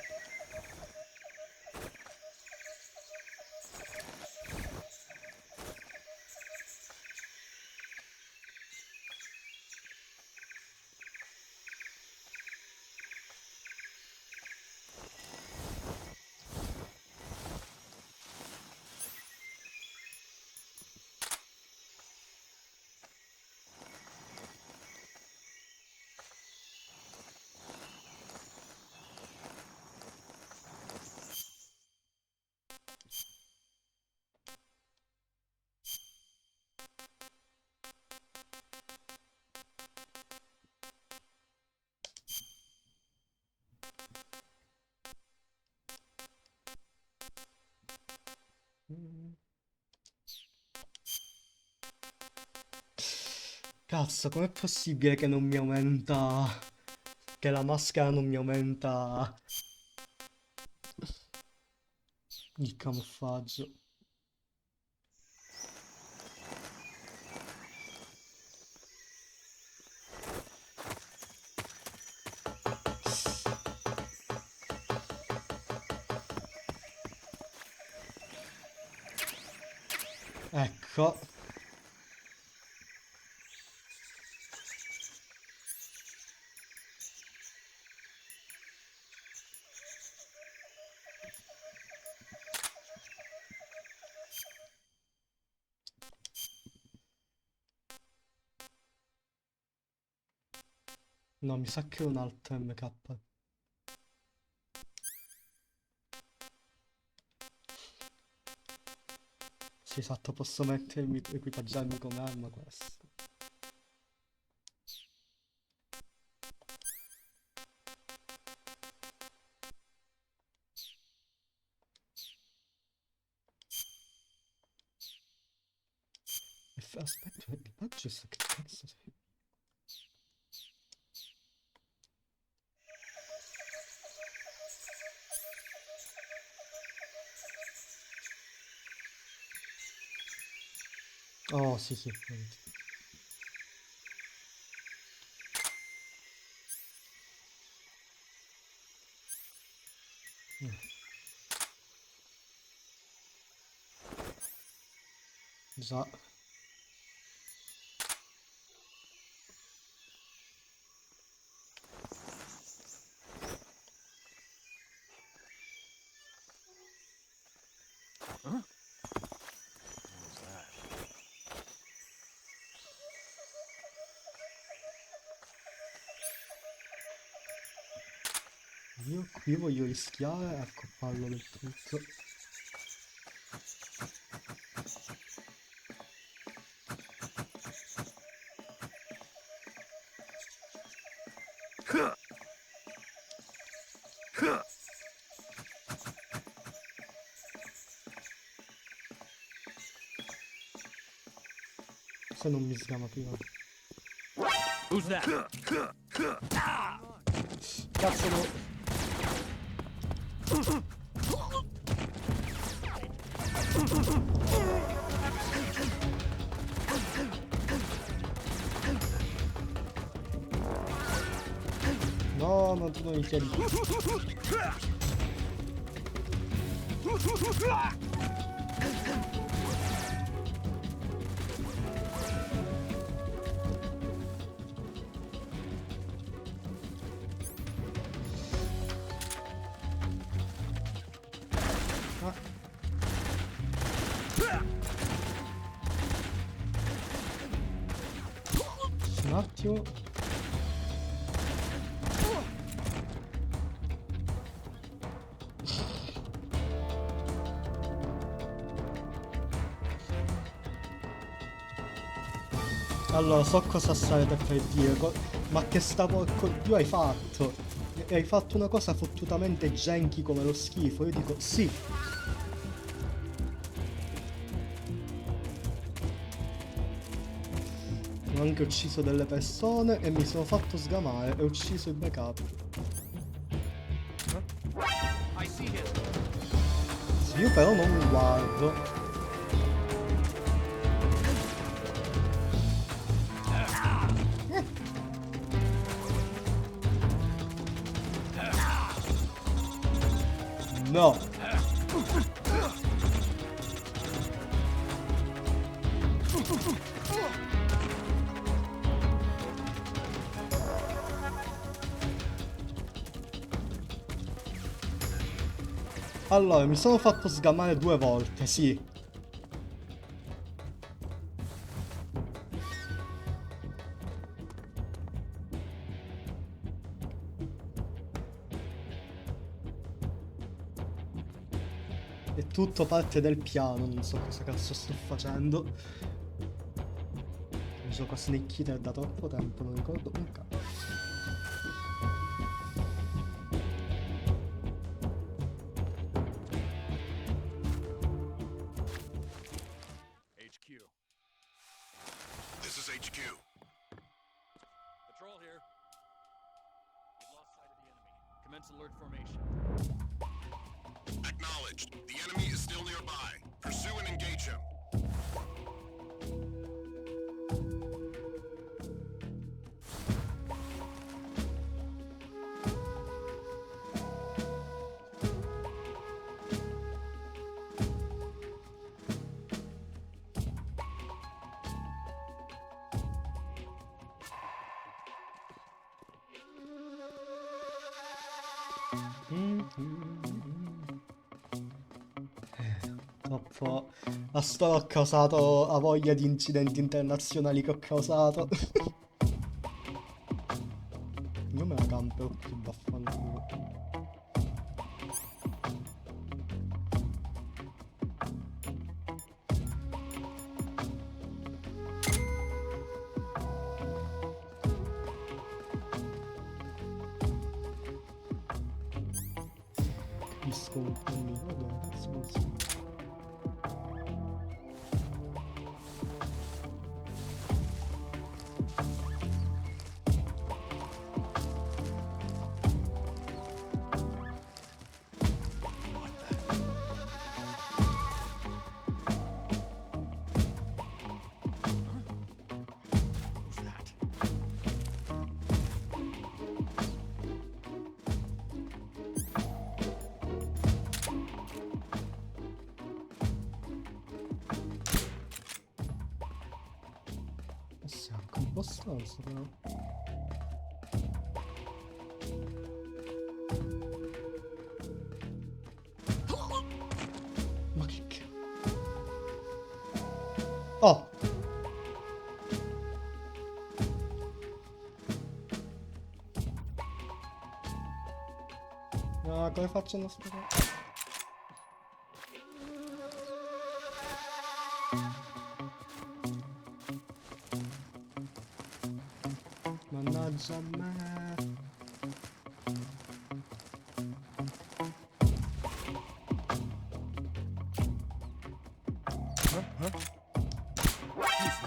Cazzo, com'è possibile che non mi aumenta... Che la maschera non mi aumenta il camuffaggio? Ecco. No, mi sa che è un altro MK. Sì, esatto, posso mettermi, equipaggiarmi come arma questo. Aspetta, il budget che cazzo sei? Oh, sì, sì. Vedi. Già. Io qui voglio rischiare e accopparlo del tutto. Se non mi sgama prima. Who's that? Cazzo no. No, non tu non mi chiedi. Un attimo. Allora, so cosa state per dire, ma che sta porco Dio hai fatto? E hai fatto una cosa fottutamente janky come lo schifo, io dico sì. Ho anche ucciso delle persone e mi sono fatto sgamare e ho ucciso il backup. Sì, io però non guardo. No. Allora, mi sono fatto sgamare 2 volte, sì. È tutto parte del piano, non so cosa cazzo sto facendo. Mi gioco a Snake Eater da troppo tempo, non ricordo un cazzo. HQ. This is HQ. Patrol here. We've lost sight of the enemy. Commence alert formation. Acknowledged. The enemy is still nearby. Pursue and engage him. Troppo. A sto ho causato a voglia di incidenti internazionali che ho causato. Io me la campo più vaffanculo. Capisco un po' meno, dove cazzo non so. Sì, anche un po' stanza però. Ma che oh! No, come faccio a non sperare? Mannaggia a me.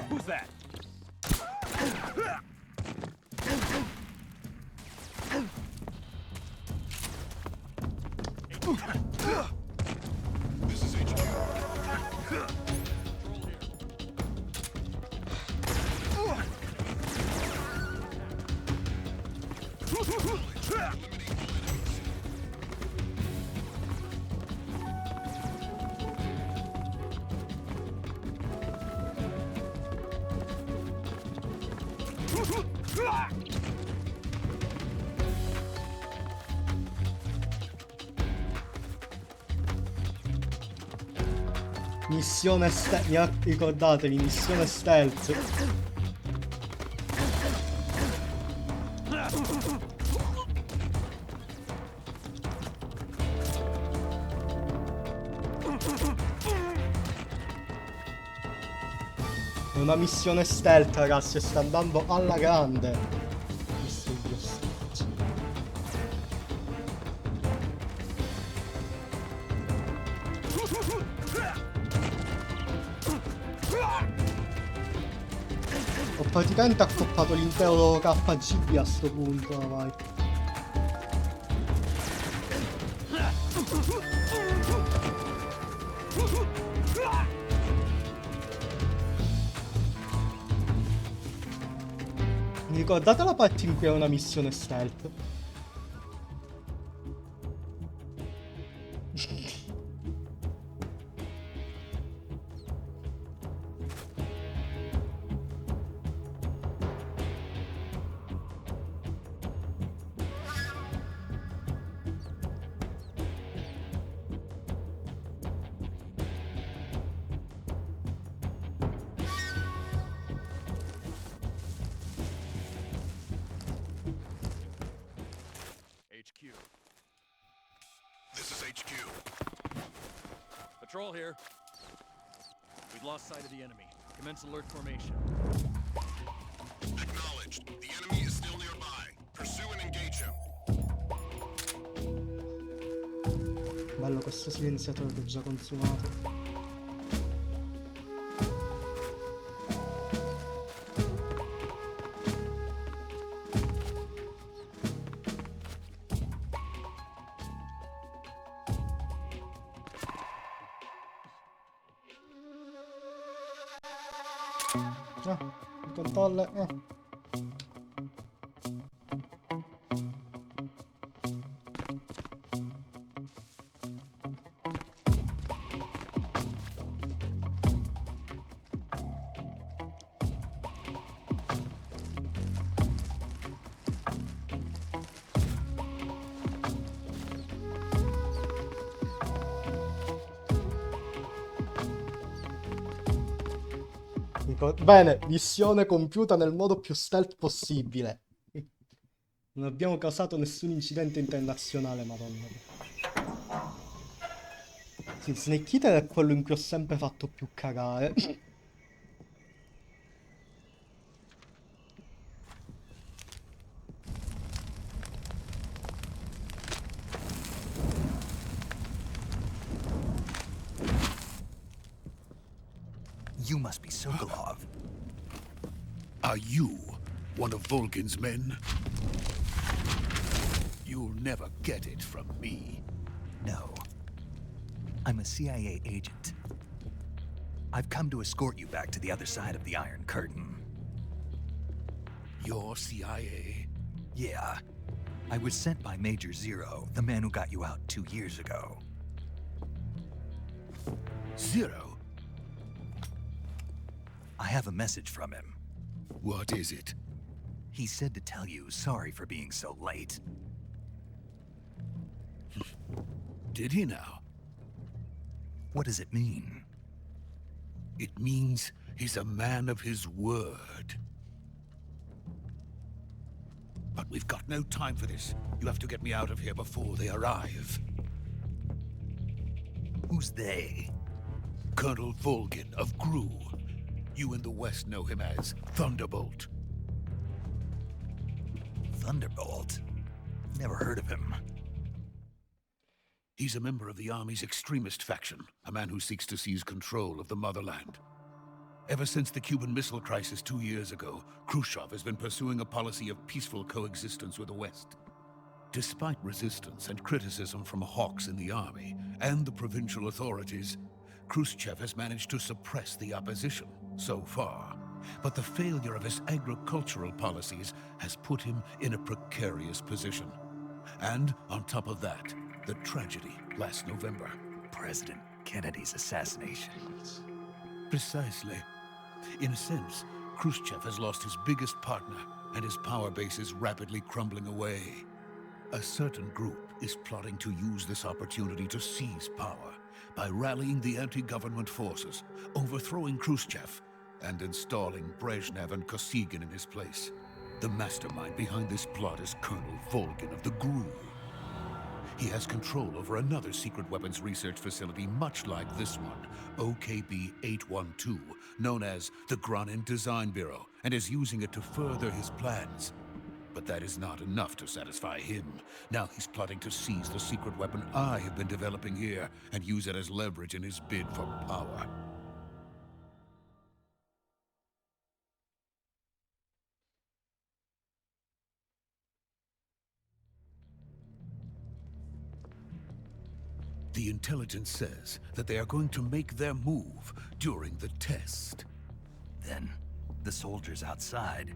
Who's that? This is HQ. Missione stealth. Ricordatevi, missione stealth. È una missione stealth, ragazzi, e sta andando alla grande. Visto gli ostaggi. Ho praticamente accoppato l'intero KGB a sto punto ormai. Mi ricordate la parte in cui è una missione stealth? HQ. This is HQ. Patrol here. We've lost sight of the enemy. Commence alert formation. Acknowledged. The enemy is still nearby. Pursue and engage him. Bello questo silenziatore che ho già consumato. Il controller. Bene, missione compiuta nel modo più stealth possibile. Non abbiamo causato nessun incidente internazionale, madonna. Sì, Snake Eater è quello in cui ho sempre fatto più cagare. You must be Sokolov. Are you one of Volgin's men? You'll never get it from me. No. I'm a CIA agent. I've come to escort you back to the other side of the Iron Curtain. You're CIA? Yeah. I was sent by Major Zero, the man who got you out 2 years ago. Zero? I have a message from him. What is it? He said to tell you sorry for being so late. Did he now? What does it mean? It means he's a man of his word. But we've got no time for this. You have to get me out of here before they arrive. Who's they? Colonel Volgin of Gru. You in the West know him as Thunderbolt. Thunderbolt? Never heard of him. He's a member of the Army's extremist faction, a man who seeks to seize control of the motherland. Ever since the Cuban Missile Crisis 2 years ago, Khrushchev has been pursuing a policy of peaceful coexistence with the West. Despite resistance and criticism from hawks in the army and the provincial authorities, Khrushchev has managed to suppress the opposition so far. But the failure of his agricultural policies has put him in a precarious position. And on top of that, the tragedy last November. President Kennedy's assassination. Precisely. In a sense, Khrushchev has lost his biggest partner, and his power base is rapidly crumbling away. A certain group is plotting to use this opportunity to seize power by rallying the anti-government forces, overthrowing Khrushchev, and installing Brezhnev and Kosygin in his place. The mastermind behind this plot is Colonel Volgin of the GRU. He has control over another secret weapons research facility much like this one, OKB-812, known as the Granin Design Bureau, and is using it to further his plans. But that is not enough to satisfy him. Now he's plotting to seize the secret weapon I have been developing here and use it as leverage in his bid for power. The intelligence says that they are going to make their move during the test. Then, the soldiers outside.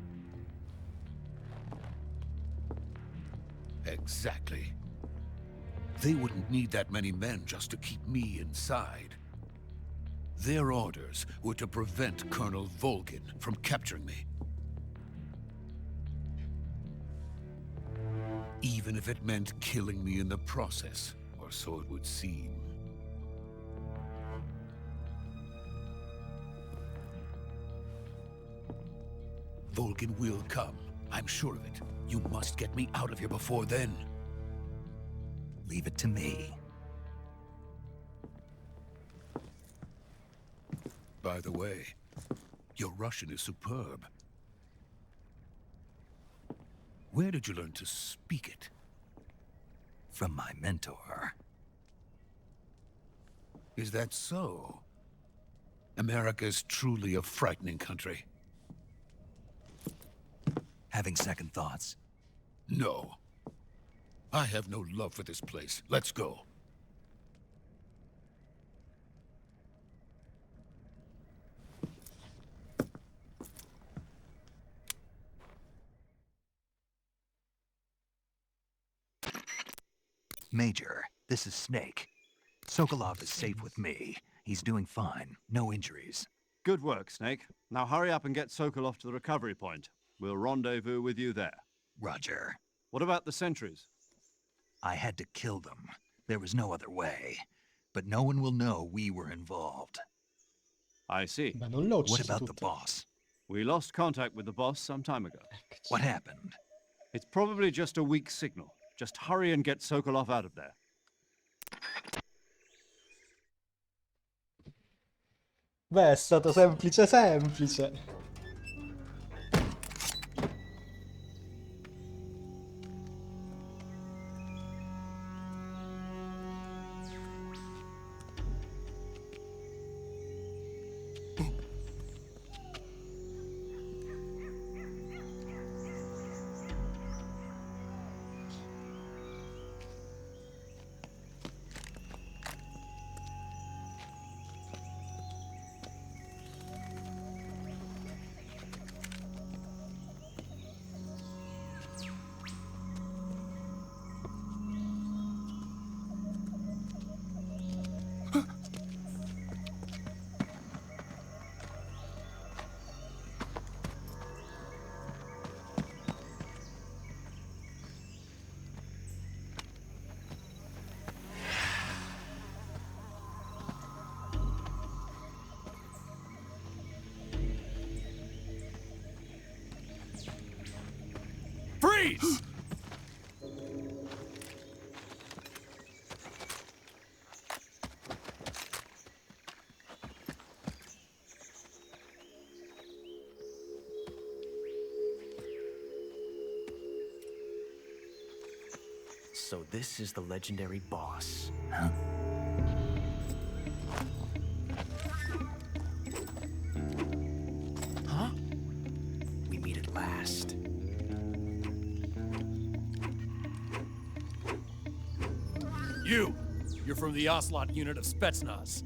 Exactly. They wouldn't need that many men just to keep me inside. Their orders were to prevent Colonel Volgin from capturing me. Even if it meant killing me in the process, or so it would seem. Volgin will come. I'm sure of it. You must get me out of here before then. Leave it to me. By the way, your Russian is superb. Where did you learn to speak it? From my mentor. Is that so? America's truly a frightening country. Having second thoughts? No. I have no love for this place. Let's go. Major, this is Snake. Sokolov is safe with me. He's doing fine. No injuries. Good work, Snake. Now hurry up and get Sokolov to the recovery point. We'll rendezvous with you there. Roger. What about the sentries? I had to kill them. There was no other way. But no one will know we were involved. I see. Beh, non l'ho What ucciso about the tutte. boss? We lost contact with the boss some time ago. What happened? It's probably just a weak signal. Just hurry and get Sokolov out of there. Beh, è stato semplice semplice. Freeze! So this is the legendary boss. Huh? Huh? We meet at last. You're from the Ocelot unit of Spetsnaz.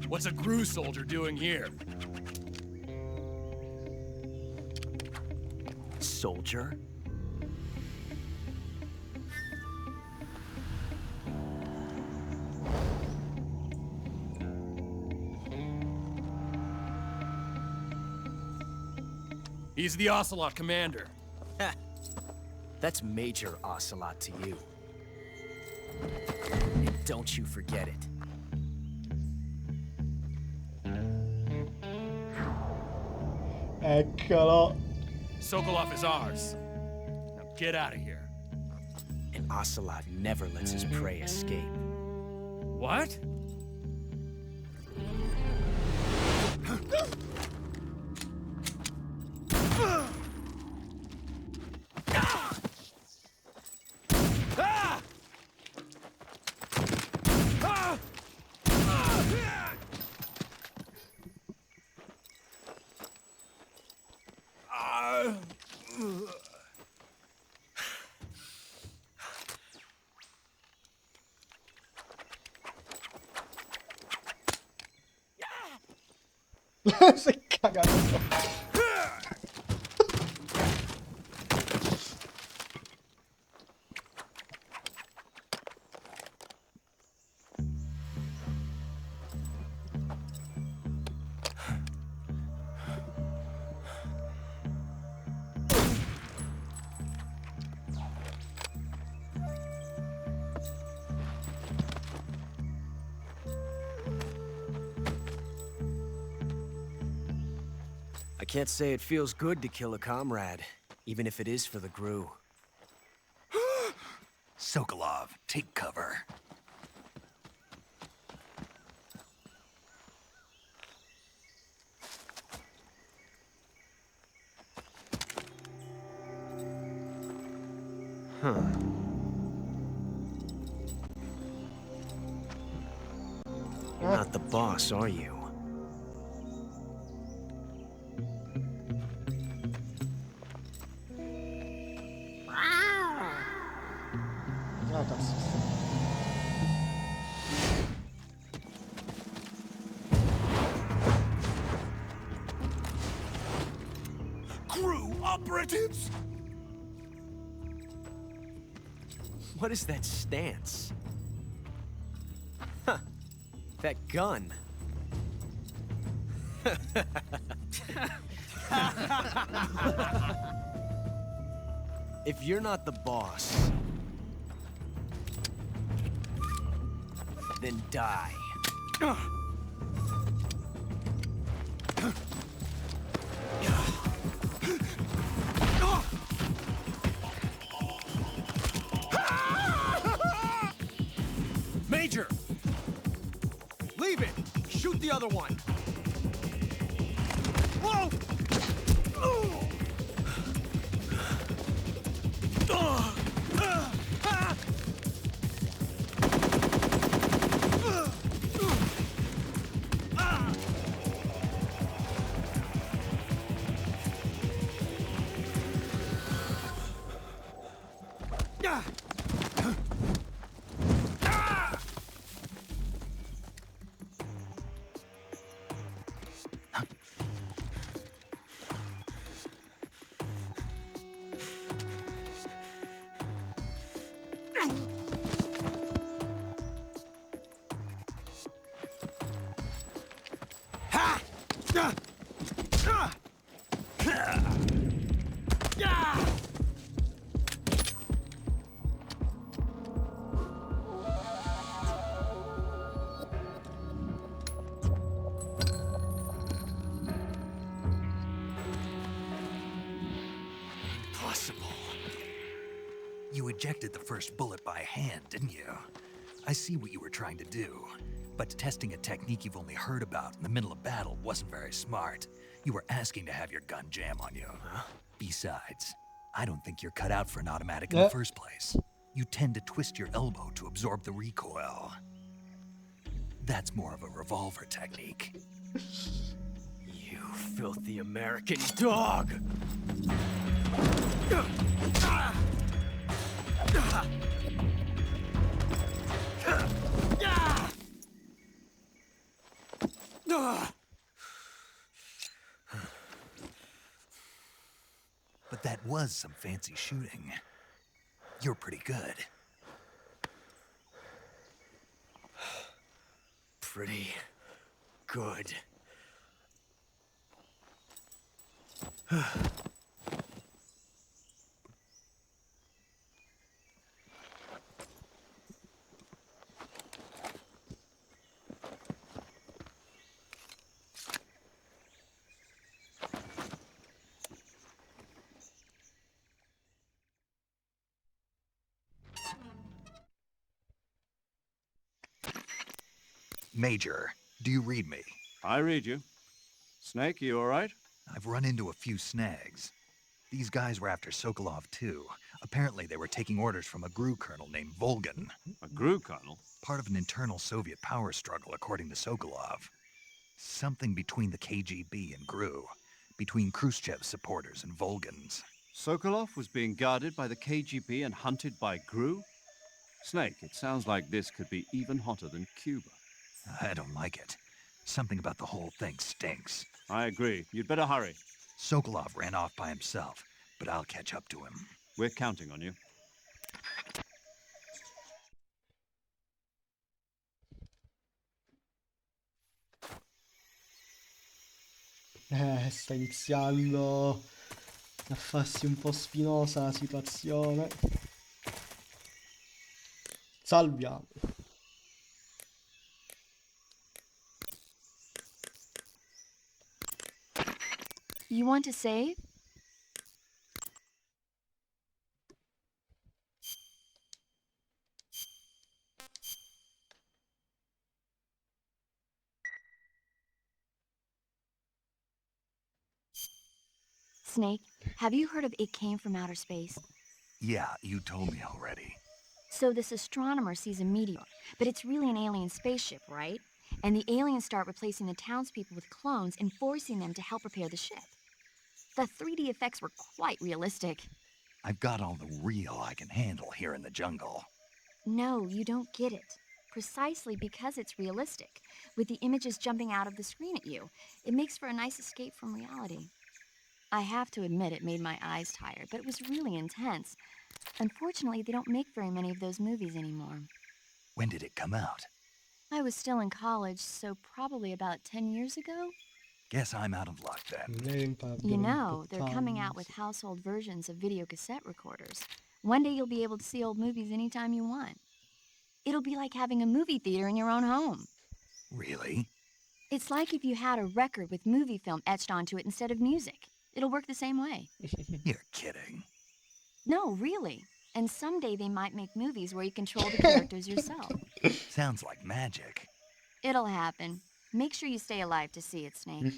What's a GRU soldier doing here? Soldier? He's the Ocelot commander. That's Major Ocelot to you. And don't you forget it. Eccolo. Sokolov is ours. Now get out of here. And Ocelot never lets his prey escape. What? Si è cagato. I can't say it feels good to kill a comrade, even if it is for the GRU. Sokolov, take cover. Huh. You're not the boss, are you? GRU operatives! What is that stance? Huh. That gun. If you're not the boss, then die. Major! Leave it! Shoot the other one! Whoa! You ejected the first bullet by hand, didn't you? I see what you were trying to do, but testing a technique you've only heard about in the middle of battle wasn't very smart. You were asking to have your gun jam on you. Huh? Besides, I don't think you're cut out for an automatic in the first place. You tend to twist your elbow to absorb the recoil. That's more of a revolver technique. You filthy American dog! But that was some fancy shooting. You're pretty good. Pretty good. Major, do you read me? I read you. Snake, you all right? I've run into a few snags. These guys were after Sokolov, too. Apparently, they were taking orders from a GRU colonel named Volgan. A GRU colonel? Part of an internal Soviet power struggle, according to Sokolov. Something between the KGB and GRU. Between Khrushchev's supporters and Volgan's. Sokolov was being guarded by the KGB and hunted by GRU? Snake, it sounds like this could be even hotter than Cuba. I don't like it. Something about the whole thing stinks. I agree. You'd better hurry. Sokolov ran off by himself, but I'll catch up to him. We're counting on you. Sta iniziando a farsi un po' spinosa la situazione. Salviamo. You want to save? Snake, have you heard of It Came from Outer Space? Yeah, you told me already. So this astronomer sees a meteor, but it's really an alien spaceship, right? And the aliens start replacing the townspeople with clones and forcing them to help repair the ship. The 3D effects were quite realistic. I've got all the real I can handle here in the jungle. No, you don't get it. Precisely because it's realistic, with the images jumping out of the screen at you, it makes for a nice escape from reality. I have to admit it made my eyes tired, but it was really intense. Unfortunately, they don't make very many of those movies anymore. When did it come out? I was still in college, so probably about 10 years ago. Guess I'm out of luck then. You know, they're coming out with household versions of video cassette recorders. One day you'll be able to see old movies anytime you want. It'll be like having a movie theater in your own home. Really? It's like if you had a record with movie film etched onto it instead of music. It'll work the same way. You're kidding. No, really. And someday they might make movies where you control the characters yourself. Sounds like magic. It'll happen. Make sure you stay alive to see it, Snake.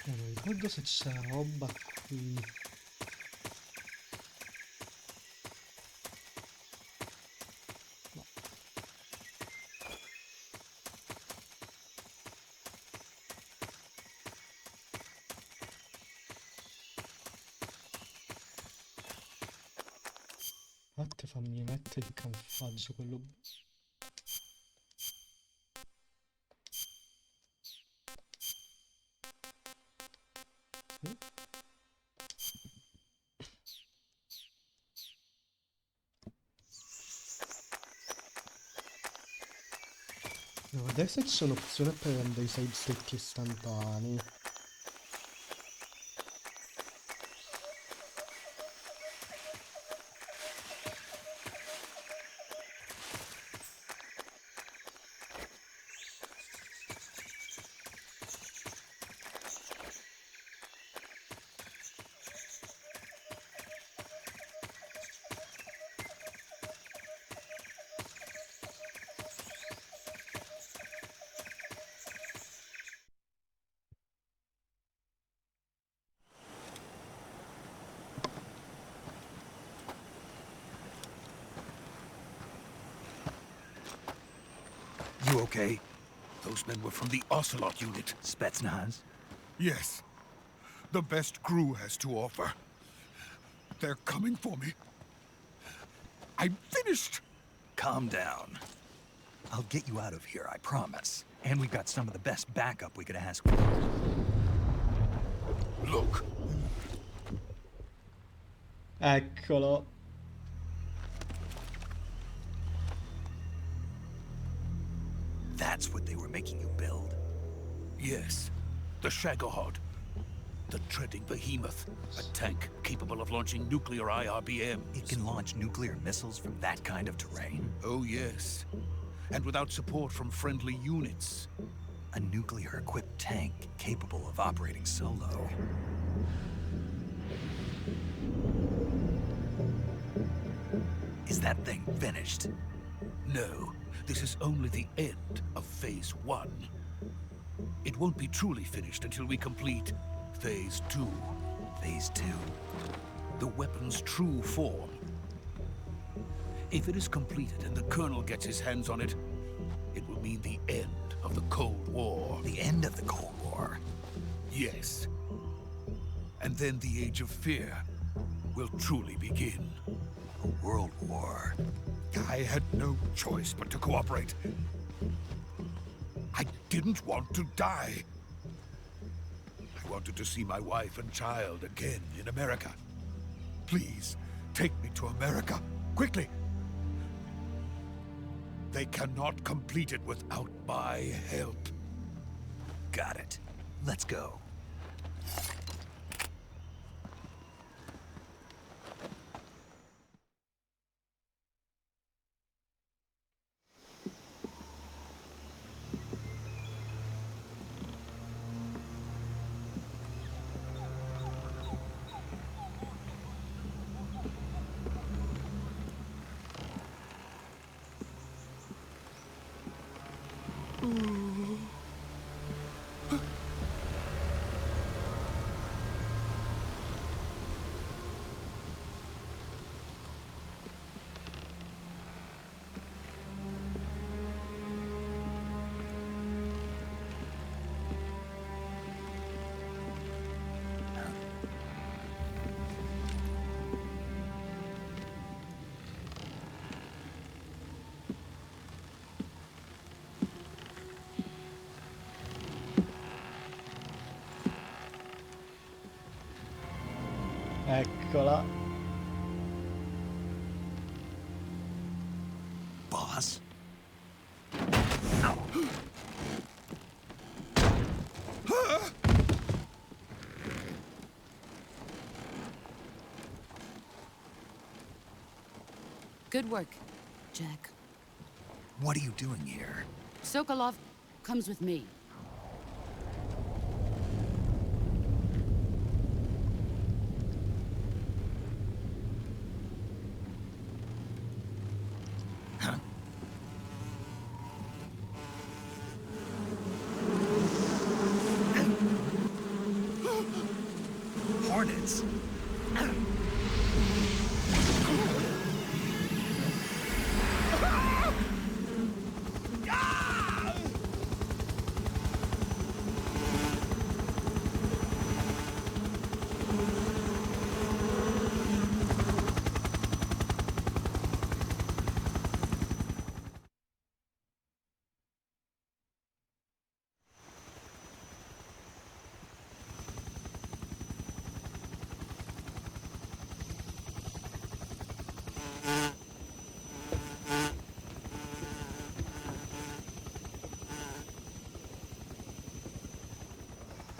Non ricordo se c'è roba qui. No. Infatti fammi mettere il camfaggio quello. Devo vedere se c'è un'opzione per rendere i save state istantanei. okay? Those men were from the Ocelot unit. Spetsnaz? Yes. The best crew has to offer. They're coming for me. I'm finished! Calm down. I'll get you out of here, I promise. And we've got some of the best backup we could ask for. Look. Eccolo. That's what they were making you build? Yes. The Shagohod. The treading behemoth. A tank capable of launching nuclear IRBMs. It can launch nuclear missiles from that kind of terrain? Oh, yes. And without support from friendly units. A nuclear-equipped tank capable of operating solo. Is that thing finished? No. This is only the end of Phase 1. It won't be truly finished until we complete Phase 2. Phase 2? The weapon's true form. If it is completed and the Colonel gets his hands on it, it will mean the end of the Cold War. The end of the Cold War? Yes. And then the Age of Fear will truly begin. A world war? I had no choice but to cooperate. I didn't want to die. I wanted to see my wife and child again in America. Please, take me to America, quickly. They cannot complete it without my help. Got it. Let's go. Eccola. Boss? Good work, Jack. What are you doing here? Sokolov comes with me. Huh? Hornets?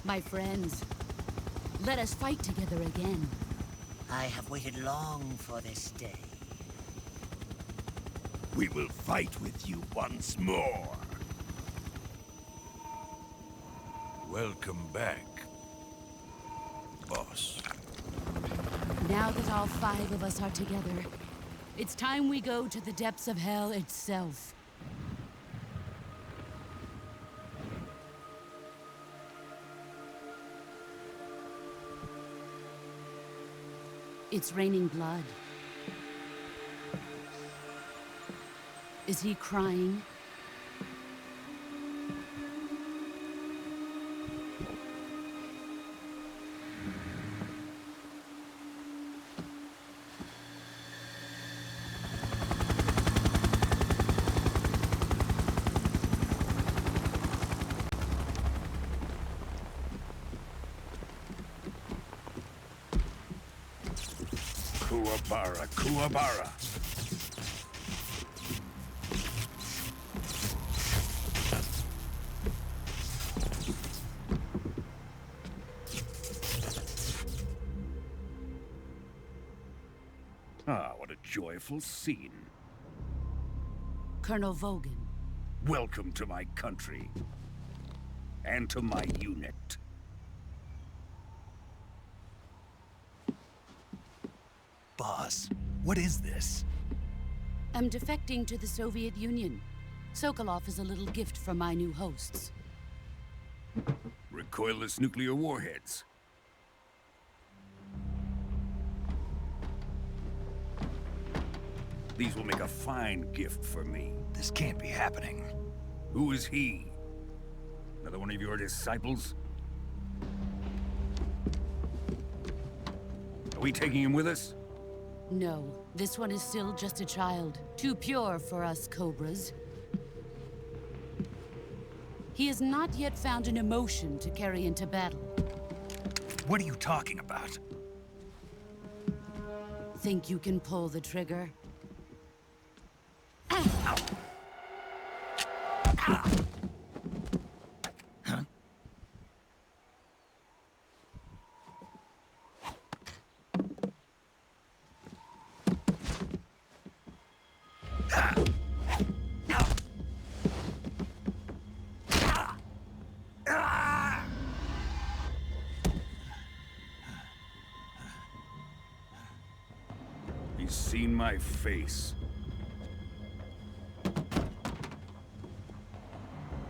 My friends, let us fight together again. I have waited long for this day. We will fight with you once more. Welcome back, boss. Now that all 5 of us are together, it's time we go to the depths of hell itself. It's raining blood. Is he crying? Kuwabara, Kuwabara. Ah, what a joyful scene. Colonel Vogan. Welcome to my country. And to my unit. Boss, what is this? I'm defecting to the Soviet Union. Sokolov is a little gift from my new hosts. Recoilless nuclear warheads. These will make a fine gift for me. This can't be happening. Who is he? Another one of your disciples? Are we taking him with us? No, this one is still just a child. Too pure for us Cobras. He has not yet found an emotion to carry into battle. What are you talking about? Think you can pull the trigger? He's seen my face.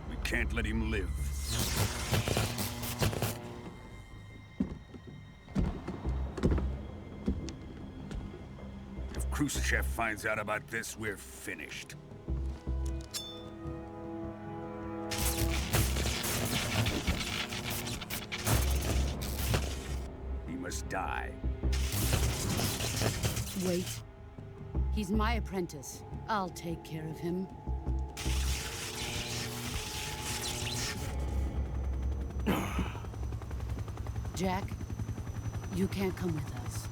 We can't let him live. If Khrushchev finds out about this, we're finished. He must die. Wait. He's my apprentice. I'll take care of him. Jack, you can't come with us.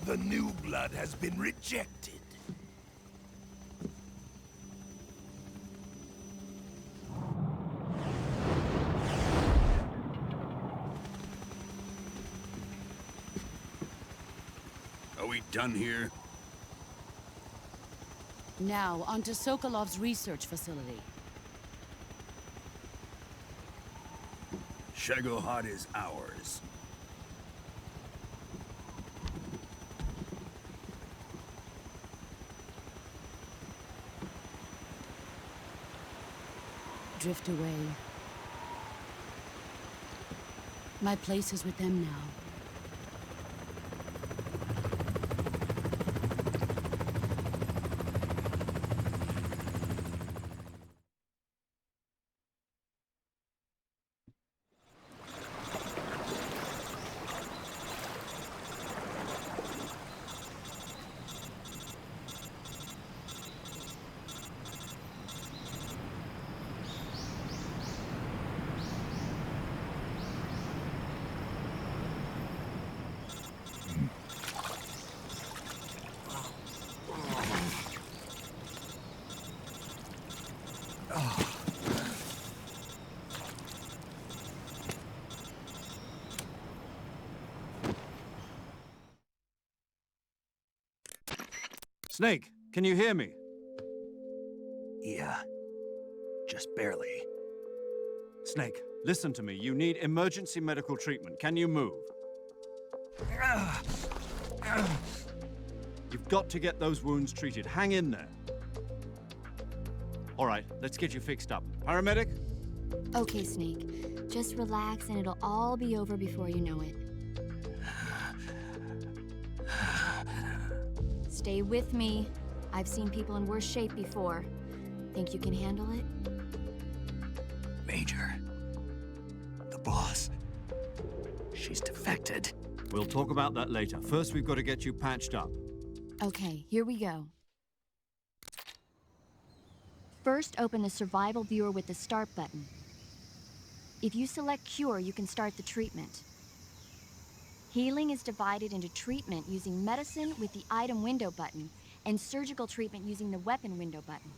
The new blood has been rejected. Are we done here? Now, onto Sokolov's research facility. Shagohod is ours. Drift away. My place is with them now. Snake, can you hear me? Yeah. Just barely. Snake, listen to me. You need emergency medical treatment. Can you move? You've got to get those wounds treated. Hang in there. All right, let's get you fixed up. Paramedic? Okay, Snake. Just relax and it'll all be over before you know it. Stay with me. I've seen people in worse shape before. Think you can handle it? Major. The boss. She's defected. We'll talk about that later. First, we've got to get you patched up. Okay, here we go. First, open the survival viewer with the start button. If you select cure, you can start the treatment. Healing is divided into treatment using medicine with the item window button and surgical treatment using the weapon window button.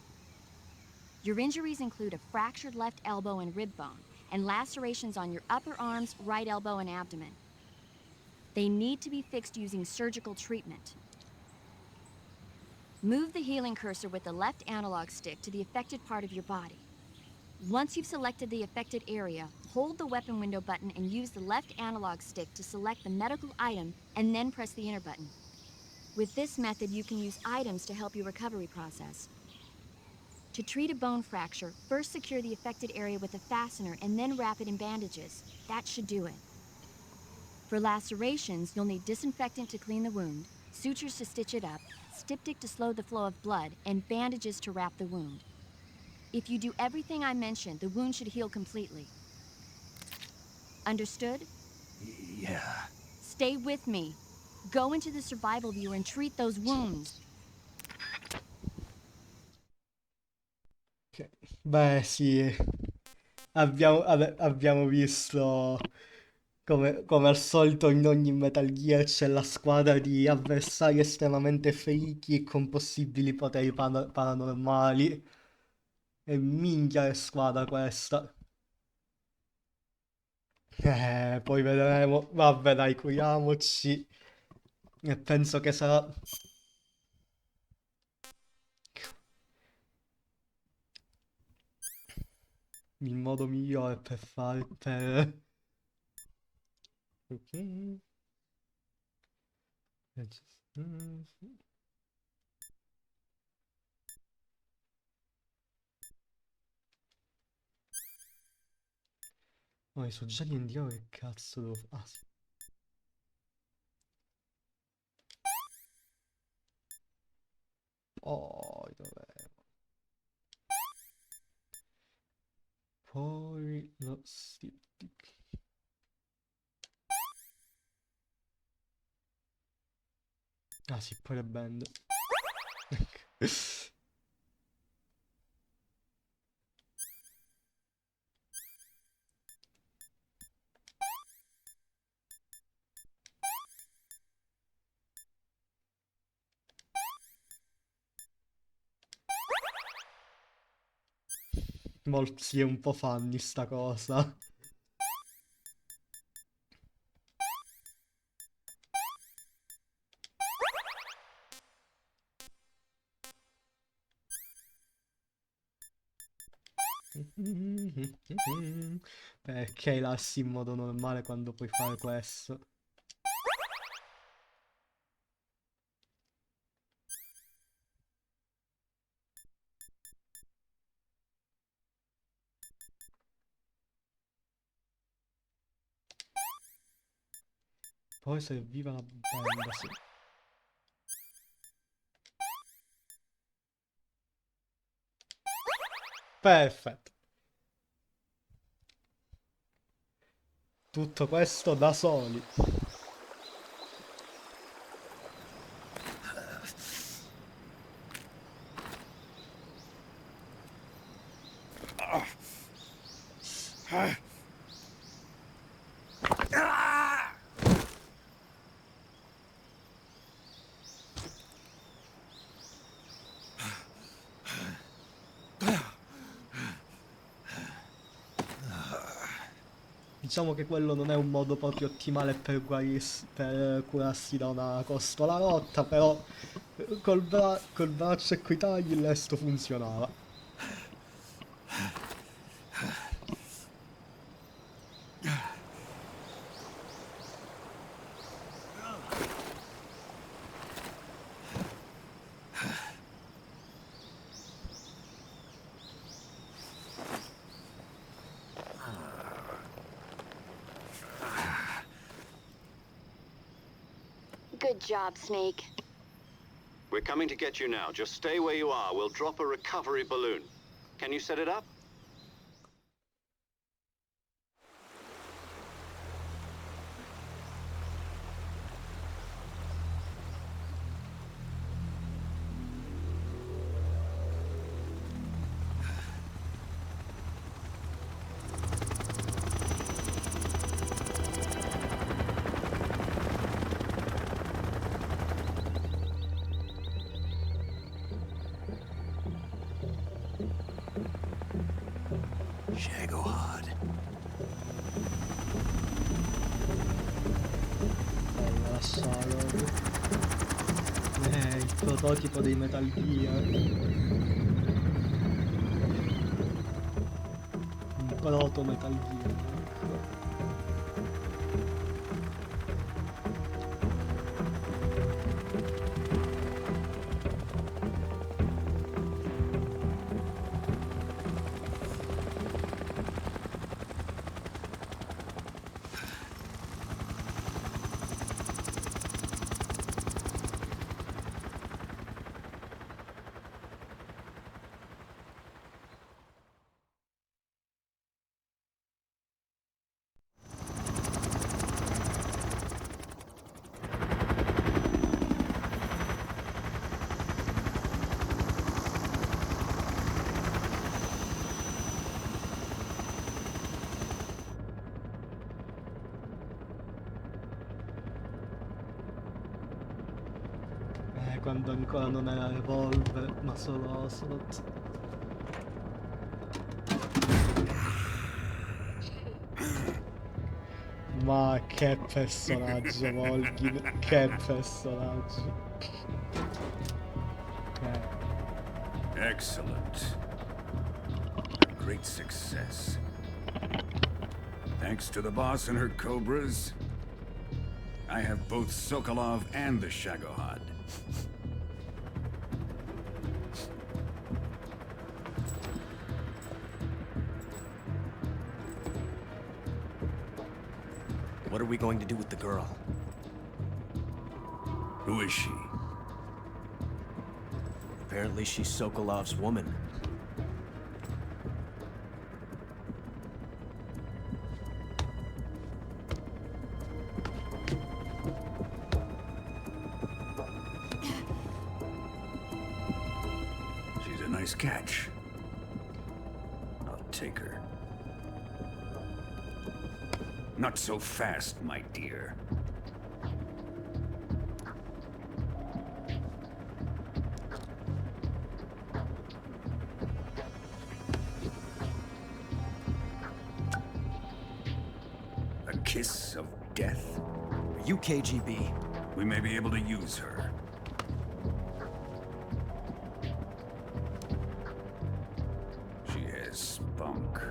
Your injuries include a fractured left elbow and rib bone and lacerations on your upper arms, right elbow, and abdomen. They need to be fixed using surgical treatment. Move the healing cursor with the left analog stick to the affected part of your body. Once you've selected the affected area, hold the weapon window button and use the left analog stick to select the medical item and then press the enter button. With this method, you can use items to help your recovery process. To treat a bone fracture, first secure the affected area with a fastener and then wrap it in bandages. That should do it. For lacerations, you'll need disinfectant to clean the wound, sutures to stitch it up, styptic to slow the flow of blood, and bandages to wrap the wound. If you do everything I mentioned, the wound should heal completely. Understood? Yeah. Stay with me. Go into the survival viewer and treat those wounds. Ok. Beh, sì. Abbiamo visto come al solito in ogni Metal Gear c'è la squadra di avversari estremamente freaky con possibili poteri paranormali. E minchia che squadra questa. Poi vedremo. Vabbè, dai, curiamoci. E penso che sarà il modo migliore per fare. Ok. Oh, so già di indiano che cazzo devo fare? Ah, sì. Poi dov'è? Poi lo stick. Ah sì, poi le band. Molti è un po' fanni sta cosa. Perché lasci in modo normale quando puoi fare questo? Poi serviva la benda, sì. Perfetto. Tutto questo da soli. Diciamo che quello non è un modo proprio ottimale per, per curarsi da una costola rotta, però col braccio e coi tagli il resto funzionava. Good job, Snake. We're coming to get you now. Just stay where you are. We'll drop a recovery balloon. Can you set it up? Shagohod. Allora, Solid. Il prototipo dei Metal Gear. Un proto Metal Gear. Quando ancora non era Revolver, ma solo Ocelot. Ma che personaggio, Volgin, che personaggio. Excellent. A great success. Thanks to the boss and her cobras, I have both Sokolov and the Shagohod. What are we going to do with the girl? Who is she? Apparently she's Sokolov's woman. She's a nice catch. I'll take her. Not so fast, my dear. A kiss of death? Are you KGB? We may be able to use her. She has spunk.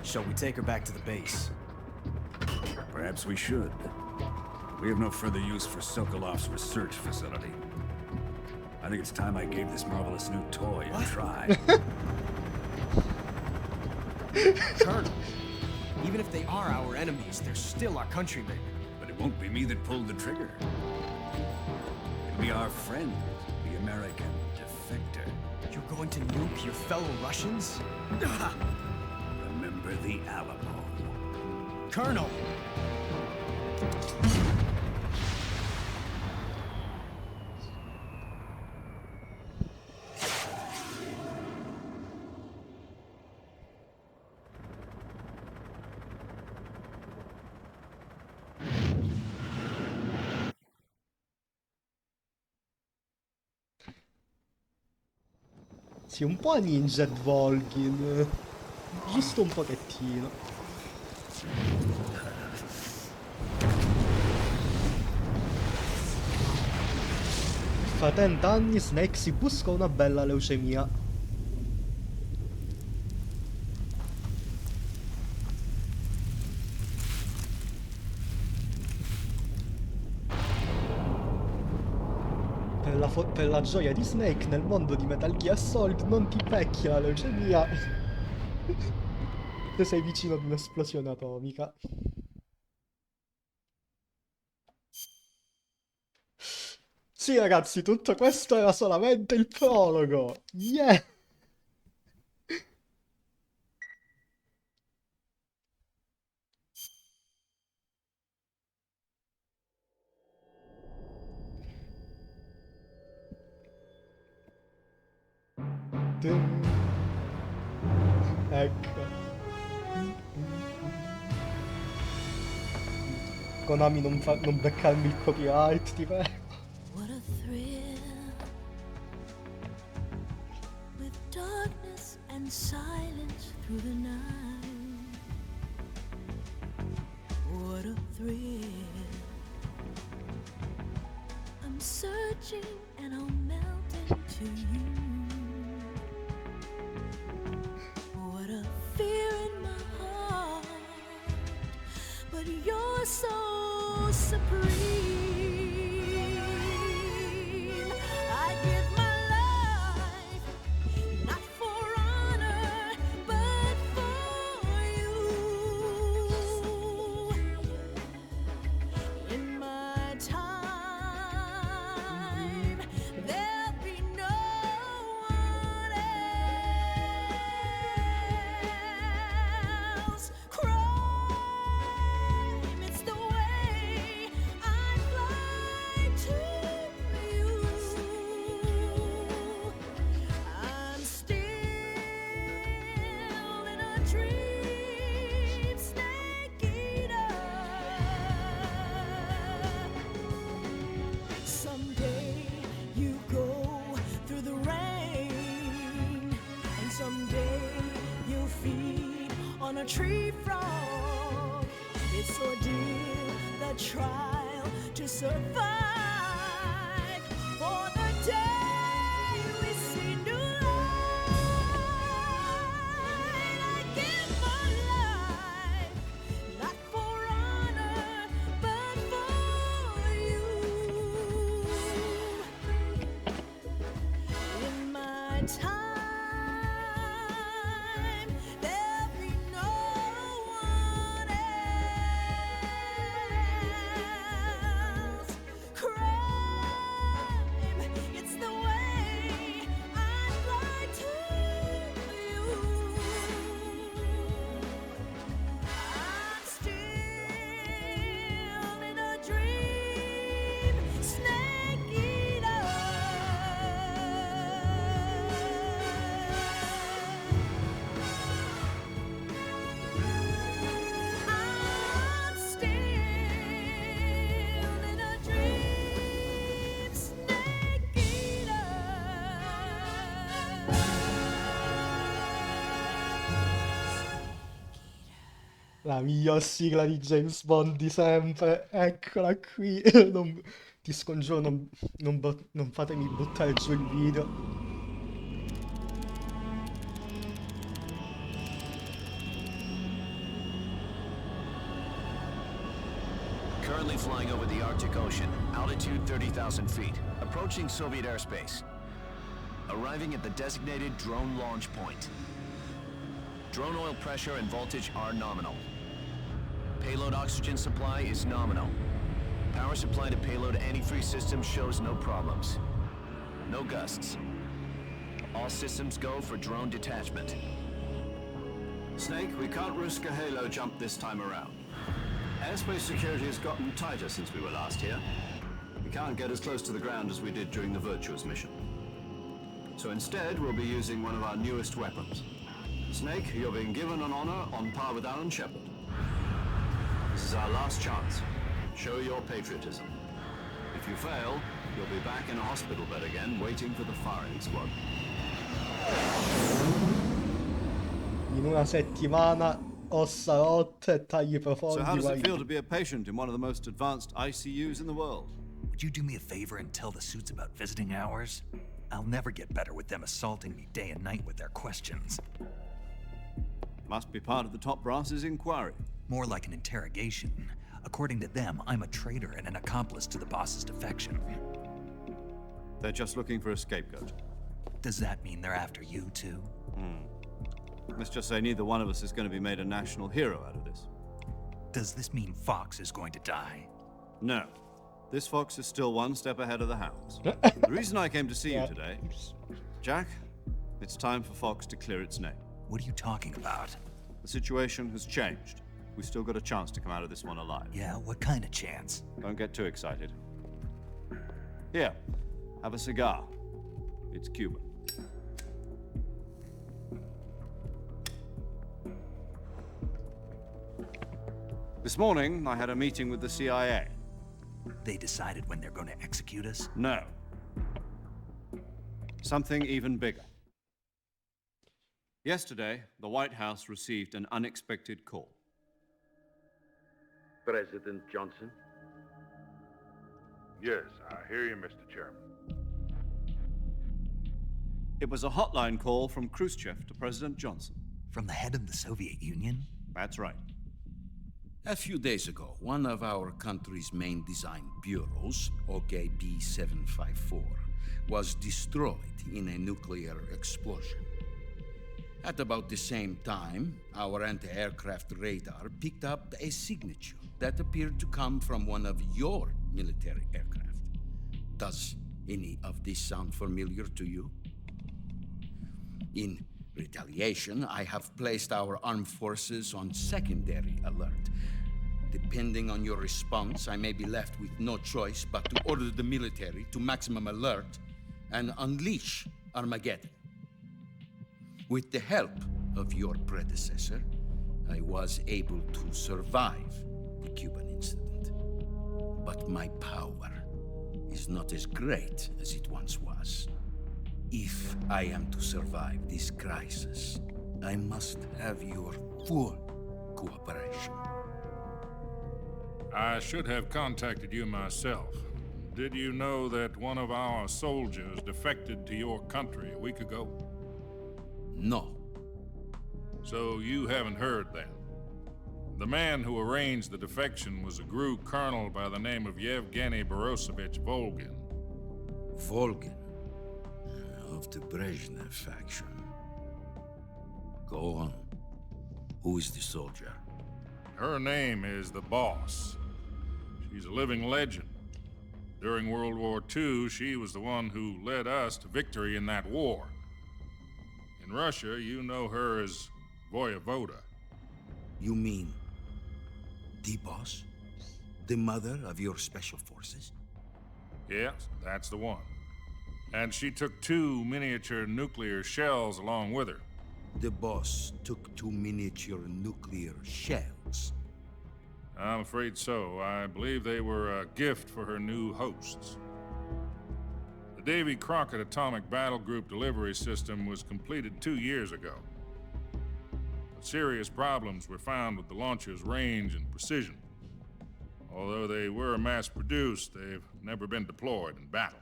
Shall we take her back to the base? Perhaps we should. We have no further use for Sokolov's research facility. I think it's time I gave this marvelous new toy a try. Colonel, even if they are our enemies, they're still our countrymen. But it won't be me that pulled the trigger. It'll be our friend, the American defector. You're going to nuke your fellow Russians? Remember the Alamo. Colonel! Sì, un po' Ninja Volgin. Giusto un pochettino. Fra 30 anni Snake si busca una bella leucemia. Per la gioia di Snake, nel mondo di Metal Gear Solid non ti becchia la leucemia. Se sei vicino ad un'esplosione atomica. Sì, ragazzi, tutto questo era solamente il prologo. Yeah! Ecco. Konami, non beccarmi il copyright, ti prego. What a thrill, with darkness and silence through the night. What a thrill. I'm searching and I'll melt into you. What a fear in my heart, but you're so supreme. I give my life, not for honor, but for you. In my time, there'll be no one else. Crime, it's the way I fly to you. I'm still in a dream, snake eater. Someday you go through the rain, and someday you'll feed on a tree frog. It's ordeal, the trial to survive. For the day we see new light, I give my life, not for honor, but for you. In my time, there'll be no one else. Crime, it's the way I fly to you. I'm still in a dream, snake eater. I'm still in a dream, snake eater. La miglior sigla di James Bond di sempre. Eccola qui. Ti scongiuro, non fatemi buttare giù il video. Currently flying over the Arctic Ocean, altitude 30,000 feet, approaching Soviet airspace. Arriving at the designated drone launch point. Drone oil pressure and voltage are nominal. Payload oxygen supply is nominal. Power supply to payload antifreeze system shows no problems. No gusts. All systems go for drone detachment. Snake, we can't risk a halo jump this time around. Airspace security has gotten tighter since we were last here. We can't get as close to the ground as we did during the Virtuosa mission. So instead, we'll be using one of our newest weapons. Snake, you're being given an honor on par with Alan Shepard. This is our last chance. Show your patriotism. If you fail, you'll be back in a hospital bed again, waiting for the firing squad. In una settimana, ossa rotte, tagli profondi. So how does it feel guariti. to be a patient in one of the most advanced ICUs in the world? Would you do me a favor and tell the suits about visiting hours? I'll never get better with them assaulting me day and night with their questions. Must be part of the top brass's inquiry. More like an interrogation. According to them, I'm a traitor and an accomplice to the boss's defection. They're just looking for a scapegoat. Does that mean they're after you, too? Let's just say neither one of us is going to be made a national hero out of this. Does this mean Fox is going to die? No. This fox is still one step ahead of the hounds. The reason I came to see you today, Jack, it's time for Fox to clear its name. What are you talking about? The situation has changed. We've still got a chance to come out of this one alive. Yeah, what kind of chance? Don't get too excited. Here, have a cigar. It's Cuban. This morning, I had a meeting with the CIA. They decided when they're going to execute us? No. Something even bigger. Yesterday, the White House received an unexpected call. President Johnson? Yes, I hear you, Mr. Chairman. It was a hotline call from Khrushchev to President Johnson. From the head of the Soviet Union? That's right. A few days ago, one of our country's main design bureaus, OKB 754, was destroyed in a nuclear explosion. At about the same time, our anti-aircraft radar picked up a signature that appeared to come from one of your military aircraft. Does any of this sound familiar to you? In retaliation, I have placed our armed forces on secondary alert. Depending on your response, I may be left with no choice but to order the military to maximum alert and unleash Armageddon. With the help of your predecessor, I was able to survive the Cuban incident. But my power is not as great as it once was. If I am to survive this crisis, I must have your full cooperation. I should have contacted you myself. Did you know that one of our soldiers defected to your country a week ago? No. So you haven't heard then. The man who arranged the defection was a GRU colonel by the name of Yevgeny Borisovich Volgin. Volgin? Of the Brezhnev faction. Go on. Who is the soldier? Her name is the Boss. She's a living legend. During World War II, she was the one who led us to victory in that war. In Russia, you know her as Voyevoda. You mean the Boss? The mother of your special forces? Yes, that's the one. And she took 2 miniature nuclear shells along with her. The Boss took 2 miniature nuclear shells. I'm afraid so. I believe they were a gift for her new hosts. The Davy Crockett Atomic Battle Group delivery system was completed 2 years ago. But serious problems were found with the launcher's range and precision. Although they were mass-produced, they've never been deployed in battle.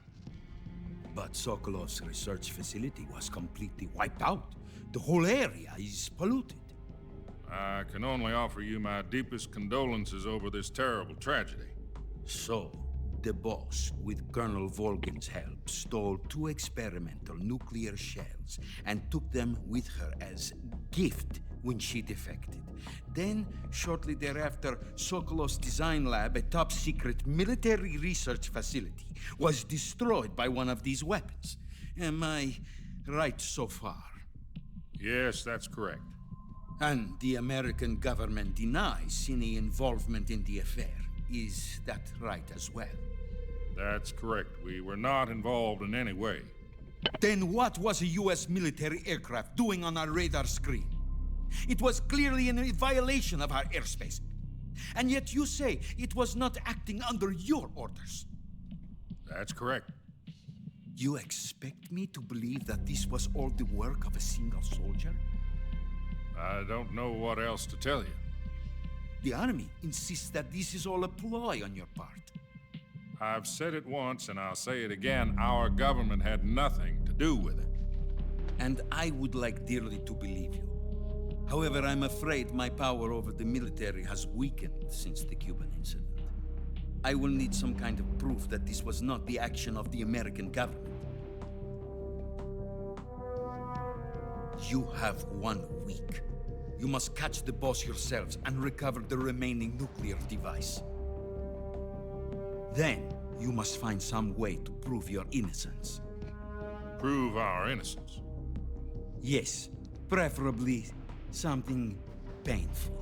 But Sokolov's research facility was completely wiped out. The whole area is polluted. I can only offer you my deepest condolences over this terrible tragedy. So, the Boss, with Colonel Volgin's help, stole 2 experimental nuclear shells and took them with her as gift when she defected. Then, shortly thereafter, Sokolov's design lab, a top-secret military research facility, was destroyed by one of these weapons. Am I right so far? Yes, that's correct. And the American government denies any involvement in the affair. Is that right as well? That's correct. We were not involved in any way. Then what was a U.S. military aircraft doing on our radar screen? It was clearly in a violation of our airspace. And yet you say it was not acting under your orders. That's correct. You expect me to believe that this was all the work of a single soldier? I don't know what else to tell you. The Army insists that this is all a ploy on your part. I've said it once and I'll say it again. Our government had nothing to do with it. And I would like dearly to believe you. However, I'm afraid my power over the military has weakened since the Cuban incident. I will need some kind of proof that this was not the action of the American government. You have 1 week. You must catch the boss yourselves and recover the remaining nuclear device. Then, you must find some way to prove your innocence. Prove our innocence? Yes, preferably something painful.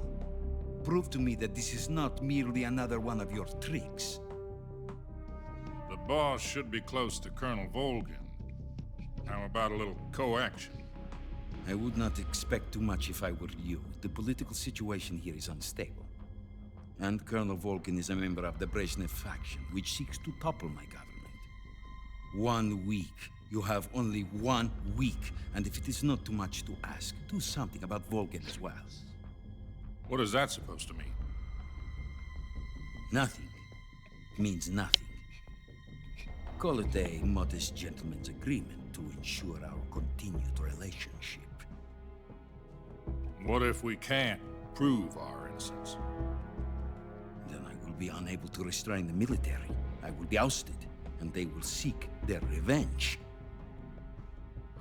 Prove to me that this is not merely another one of your tricks. The boss should be close to Colonel Volgin. How about a little co-action? I would not expect too much if I were you. The political situation here is unstable. And Colonel Volgin is a member of the Brezhnev faction, which seeks to topple my government. 1 week. You have only 1 week. And if it is not too much to ask, do something about Volgin as well. What is that supposed to mean? Nothing. Means nothing. Call it a modest gentleman's agreement to ensure our continued relationship. What if we can't prove our innocence? Then I will be unable to restrain the military. I will be ousted, and they will seek their revenge.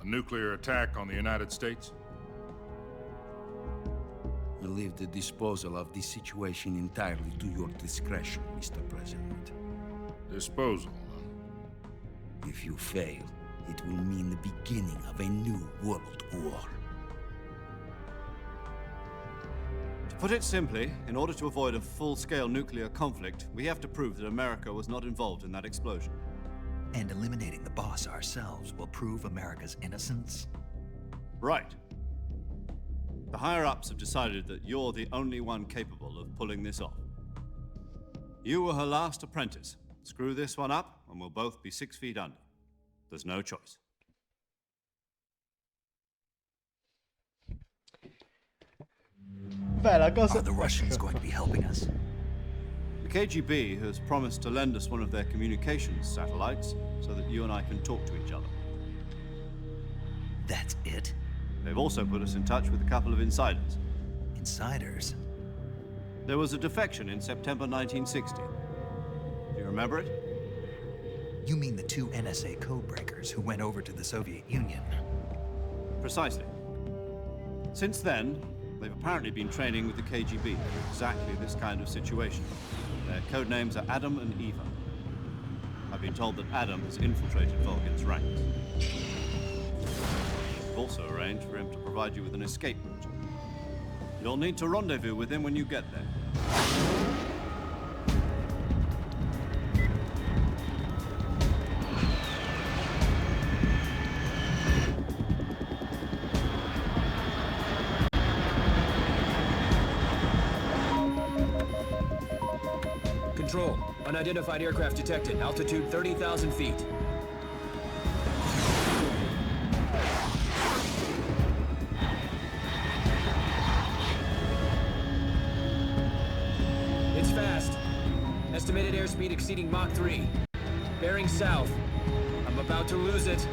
A nuclear attack on the United States? I leave the disposal of this situation entirely to your discretion, Mr. President. Disposal, huh? If you fail, it will mean the beginning of a new world war. To put it simply, in order to avoid a full-scale nuclear conflict, we have to prove that America was not involved in that explosion. And eliminating the boss ourselves will prove America's innocence? Right. The higher-ups have decided that you're the only one capable of pulling this off. You were her last apprentice. Screw this one up, and we'll both be 6 feet under. There's no choice. Beh, la cosa... Are the Russians going to be helping us? The KGB has promised to lend us one of their communications satellites so that you and I can talk to each other. That's it? They've also put us in touch with a couple of insiders. Insiders? There was a defection in September 1960. Do you remember it? You mean the 2 NSA codebreakers who went over to the Soviet Union? Precisely. Since then, they've apparently been training with the KGB for exactly this kind of situation. Their code names are Adam and Eva. I've been told that Adam has infiltrated Volgin's ranks. We've also arranged for him to provide you with an escape route. You'll need to rendezvous with him when you get there. Control. Unidentified aircraft detected. Altitude 30,000 feet. It's fast. Estimated airspeed exceeding Mach 3. Bearing south. I'm about to lose it.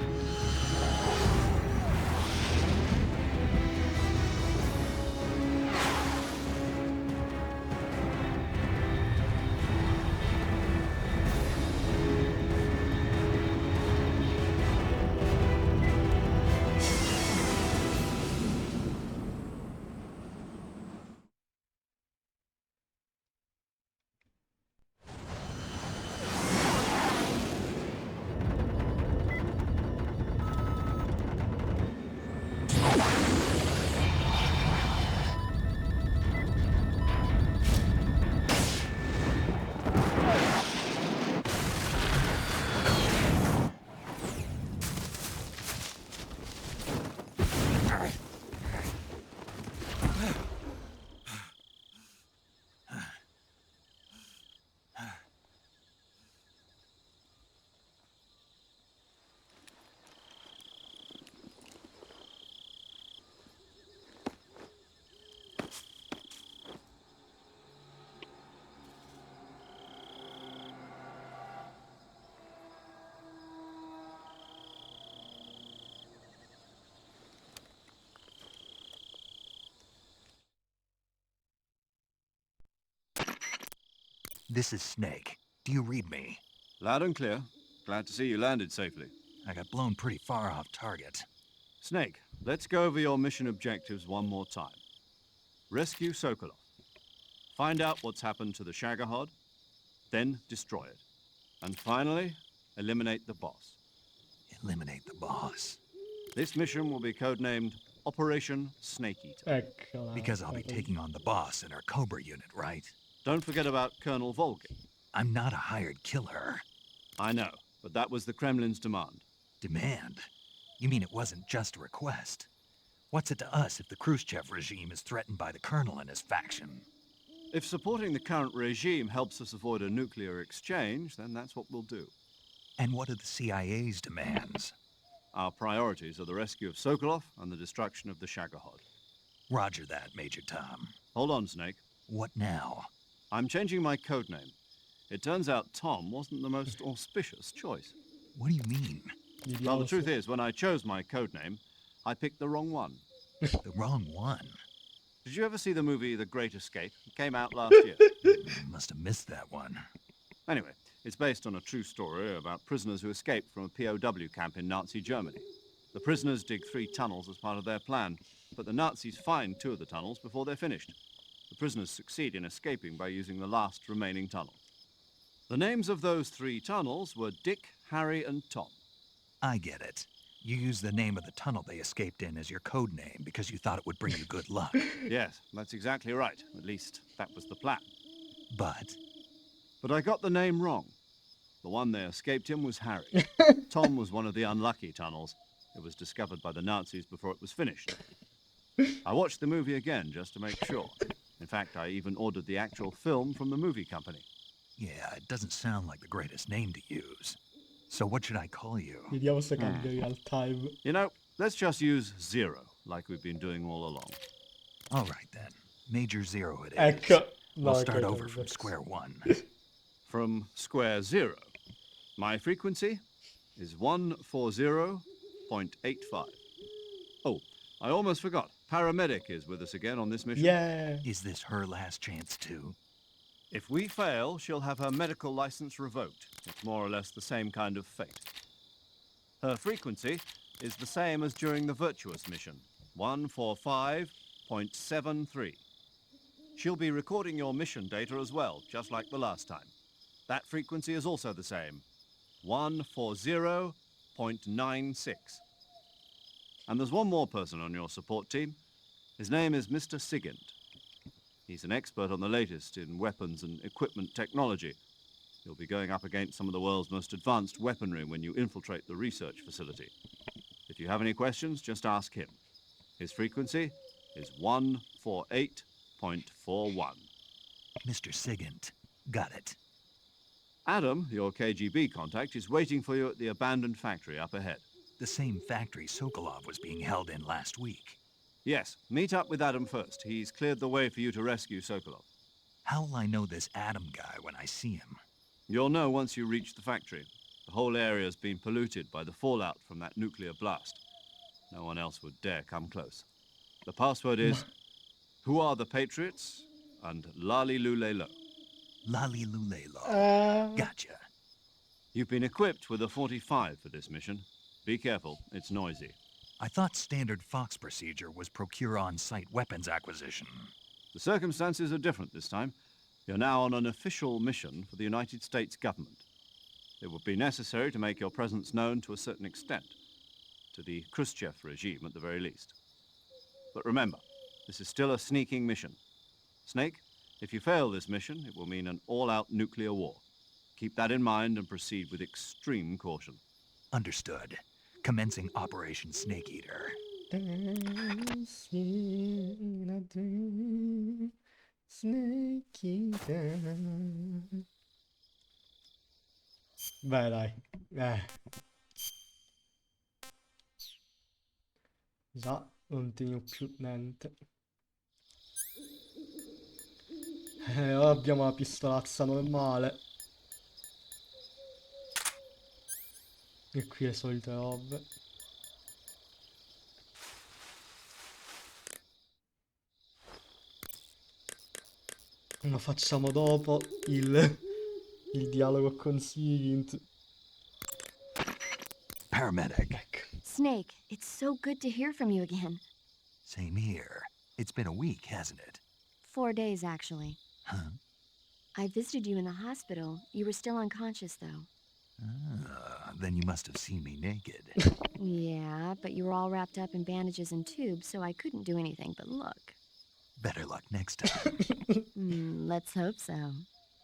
This is Snake. Do you read me? Loud and clear. Glad to see you landed safely. I got blown pretty far off target. Snake, Let's go over your mission objectives one more time. Rescue Sokolov. Find out what's happened to the Shagohod, then destroy it. And finally, eliminate the boss. Eliminate the boss. This mission will be codenamed Operation Snake Eater. Eccola. Because I'll be taking on the boss in our Cobra unit, right? Don't forget about Colonel Volgin. I'm not a hired killer. I know, but that was the Kremlin's demand. Demand? You mean it wasn't just a request? What's it to us if the Khrushchev regime is threatened by the Colonel and his faction? If supporting the current regime helps us avoid a nuclear exchange, then that's what we'll do. And what are the CIA's demands? Our priorities are the rescue of Sokolov and the destruction of the Shagohod. Roger that, Major Tom. Hold on, Snake. What now? I'm changing my codename. It turns out Tom wasn't the most auspicious choice. What do you mean? Well, the truth is, when I chose my codename, I picked the wrong one. The wrong one? Did you ever see the movie The Great Escape? It came out last year. Must have missed that one. Anyway, it's based on a true story about prisoners who escaped from a POW camp in Nazi Germany. The prisoners dig 3 tunnels as part of their plan, but the Nazis find 2 of the tunnels before they're finished. The prisoners succeed in escaping by using the last remaining tunnel. The names of those 3 tunnels were Dick, Harry, and Tom. I get it. You used the name of the tunnel they escaped in as your code name because you thought it would bring you good luck. Yes, that's exactly right. At least, that was the plan. But I got the name wrong. The one they escaped in was Harry. Tom was one of the unlucky tunnels. It was discovered by the Nazis before it was finished. I watched the movie again just to make sure. In fact, I even ordered the actual film from the movie company. Yeah, it doesn't sound like the greatest name to use. So what should I call you? Vediamo se cambia real time. You know, let's just use Zero, like we've been doing all along. All right, then. Major Zero it is. Ecco. We'll start over from square one. From square 0. My frequency is 140.85. Oh, I almost forgot. Paramedic is with us again on this mission. Yeah. Is this her last chance too? If we fail, she'll have her medical license revoked. It's more or less the same kind of fate. Her frequency is the same as during the Virtuous mission, 145.73. She'll be recording your mission data as well, just like the last time. That frequency is also the same, 140.96. And there's one more person on your support team. His name is Mr. Sigint. He's an expert on the latest in weapons and equipment technology. You'll be going up against some of the world's most advanced weaponry when you infiltrate the research facility. If you have any questions, just ask him. His frequency is 148.41. Mr. Sigint. Got it. Adam, your KGB contact, is waiting for you at the abandoned factory up ahead. The same factory Sokolov was being held in last week. Yes, meet up with Adam first. He's cleared the way for you to rescue Sokolov. How will I know this Adam guy when I see him? You'll know once you reach the factory. The whole area's been polluted by the fallout from that nuclear blast. No one else would dare come close. The password is, Who are the Patriots? And Lali Lule Lo. Lali Lule Lo. Gotcha. You've been equipped with a 45 for this mission. Be careful, it's noisy. I thought standard Fox procedure was procure on-site weapons acquisition. The circumstances are different this time. You're now on an official mission for the United States government. It would be necessary to make your presence known to a certain extent, to the Khrushchev regime at the very least. But remember, this is still a sneaking mission. Snake, if you fail this mission, it will mean an all-out nuclear war. Keep that in mind and proceed with extreme caution. Understood. Commencing Operation Snake Eater. Snake Eater. Beh, dai. Già, non tengo più niente. Ora abbiamo la pistolazza normale. E qui le solite robe. Lo facciamo dopo il dialogo con Sigint. Paramedic. Snake, it's so good to hear from you again. Same here. It's been a week, hasn't it? 4 days, actually. Huh? I visited you in the hospital. You were still unconscious, though. Then you must have seen me naked. Yeah, but you were all wrapped up in bandages and tubes, so I couldn't do anything but look. Better luck next time. Let's hope so.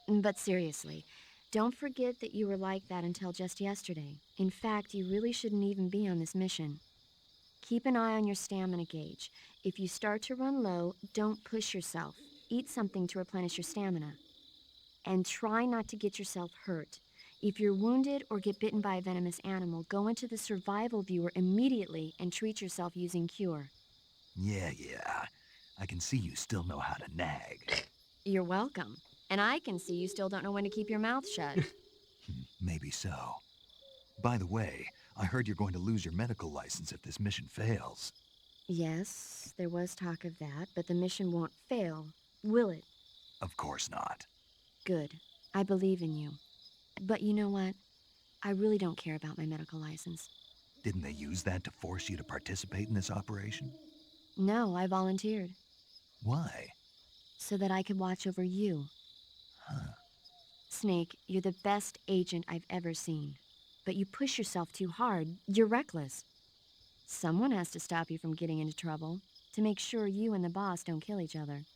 But seriously, don't forget that you were like that until just yesterday. In fact, you really shouldn't even be on this mission. Keep an eye on your stamina gauge. If you start to run low, don't push yourself. Eat something to replenish your stamina. And try not to get yourself hurt. If you're wounded or get bitten by a venomous animal, go into the survival viewer immediately and treat yourself using Cure. Yeah. I can see you still know how to nag. You're welcome. And I can see you still don't know when to keep your mouth shut. Maybe so. By the way, I heard you're going to lose your medical license if this mission fails. Yes, there was talk of that, but the mission won't fail, will it? Of course not. Good. I believe in you. But you know what? I really don't care about my medical license. Didn't they use that to force you to participate in this operation? No, I volunteered. Why? So that I could watch over you. Huh. Snake, you're the best agent I've ever seen. But you push yourself too hard. You're reckless. Someone has to stop you from getting into trouble, to make sure you and the boss don't kill each other.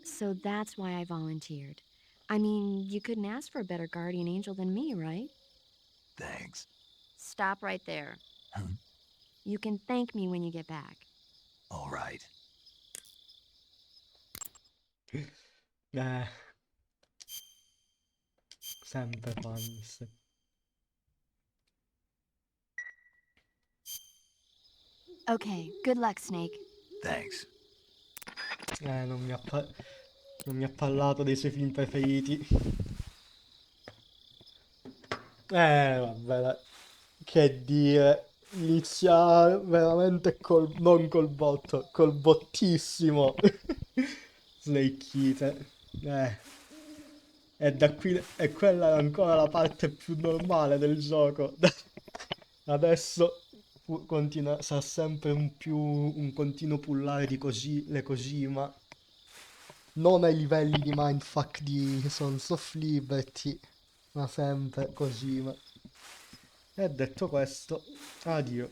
So that's why I volunteered. I mean, you couldn't ask for a better guardian angel than me, right? Thanks. Stop right there. Huh? You can thank me when you get back. All right. Sempre fans. Okay, good luck, Snake. Thanks. Non mi ha parlato dei suoi film preferiti. Vabbè, dai. Che dire. Inizia veramente non col botto, col bottissimo. Snake Eater. E da qui, e quella è ancora la parte più normale del gioco. Adesso continua, sarà sempre un continuo pullare di le Kojima. Non ai livelli di mindfuck di Sons of Liberty, ma sempre Kojima. E detto questo, addio.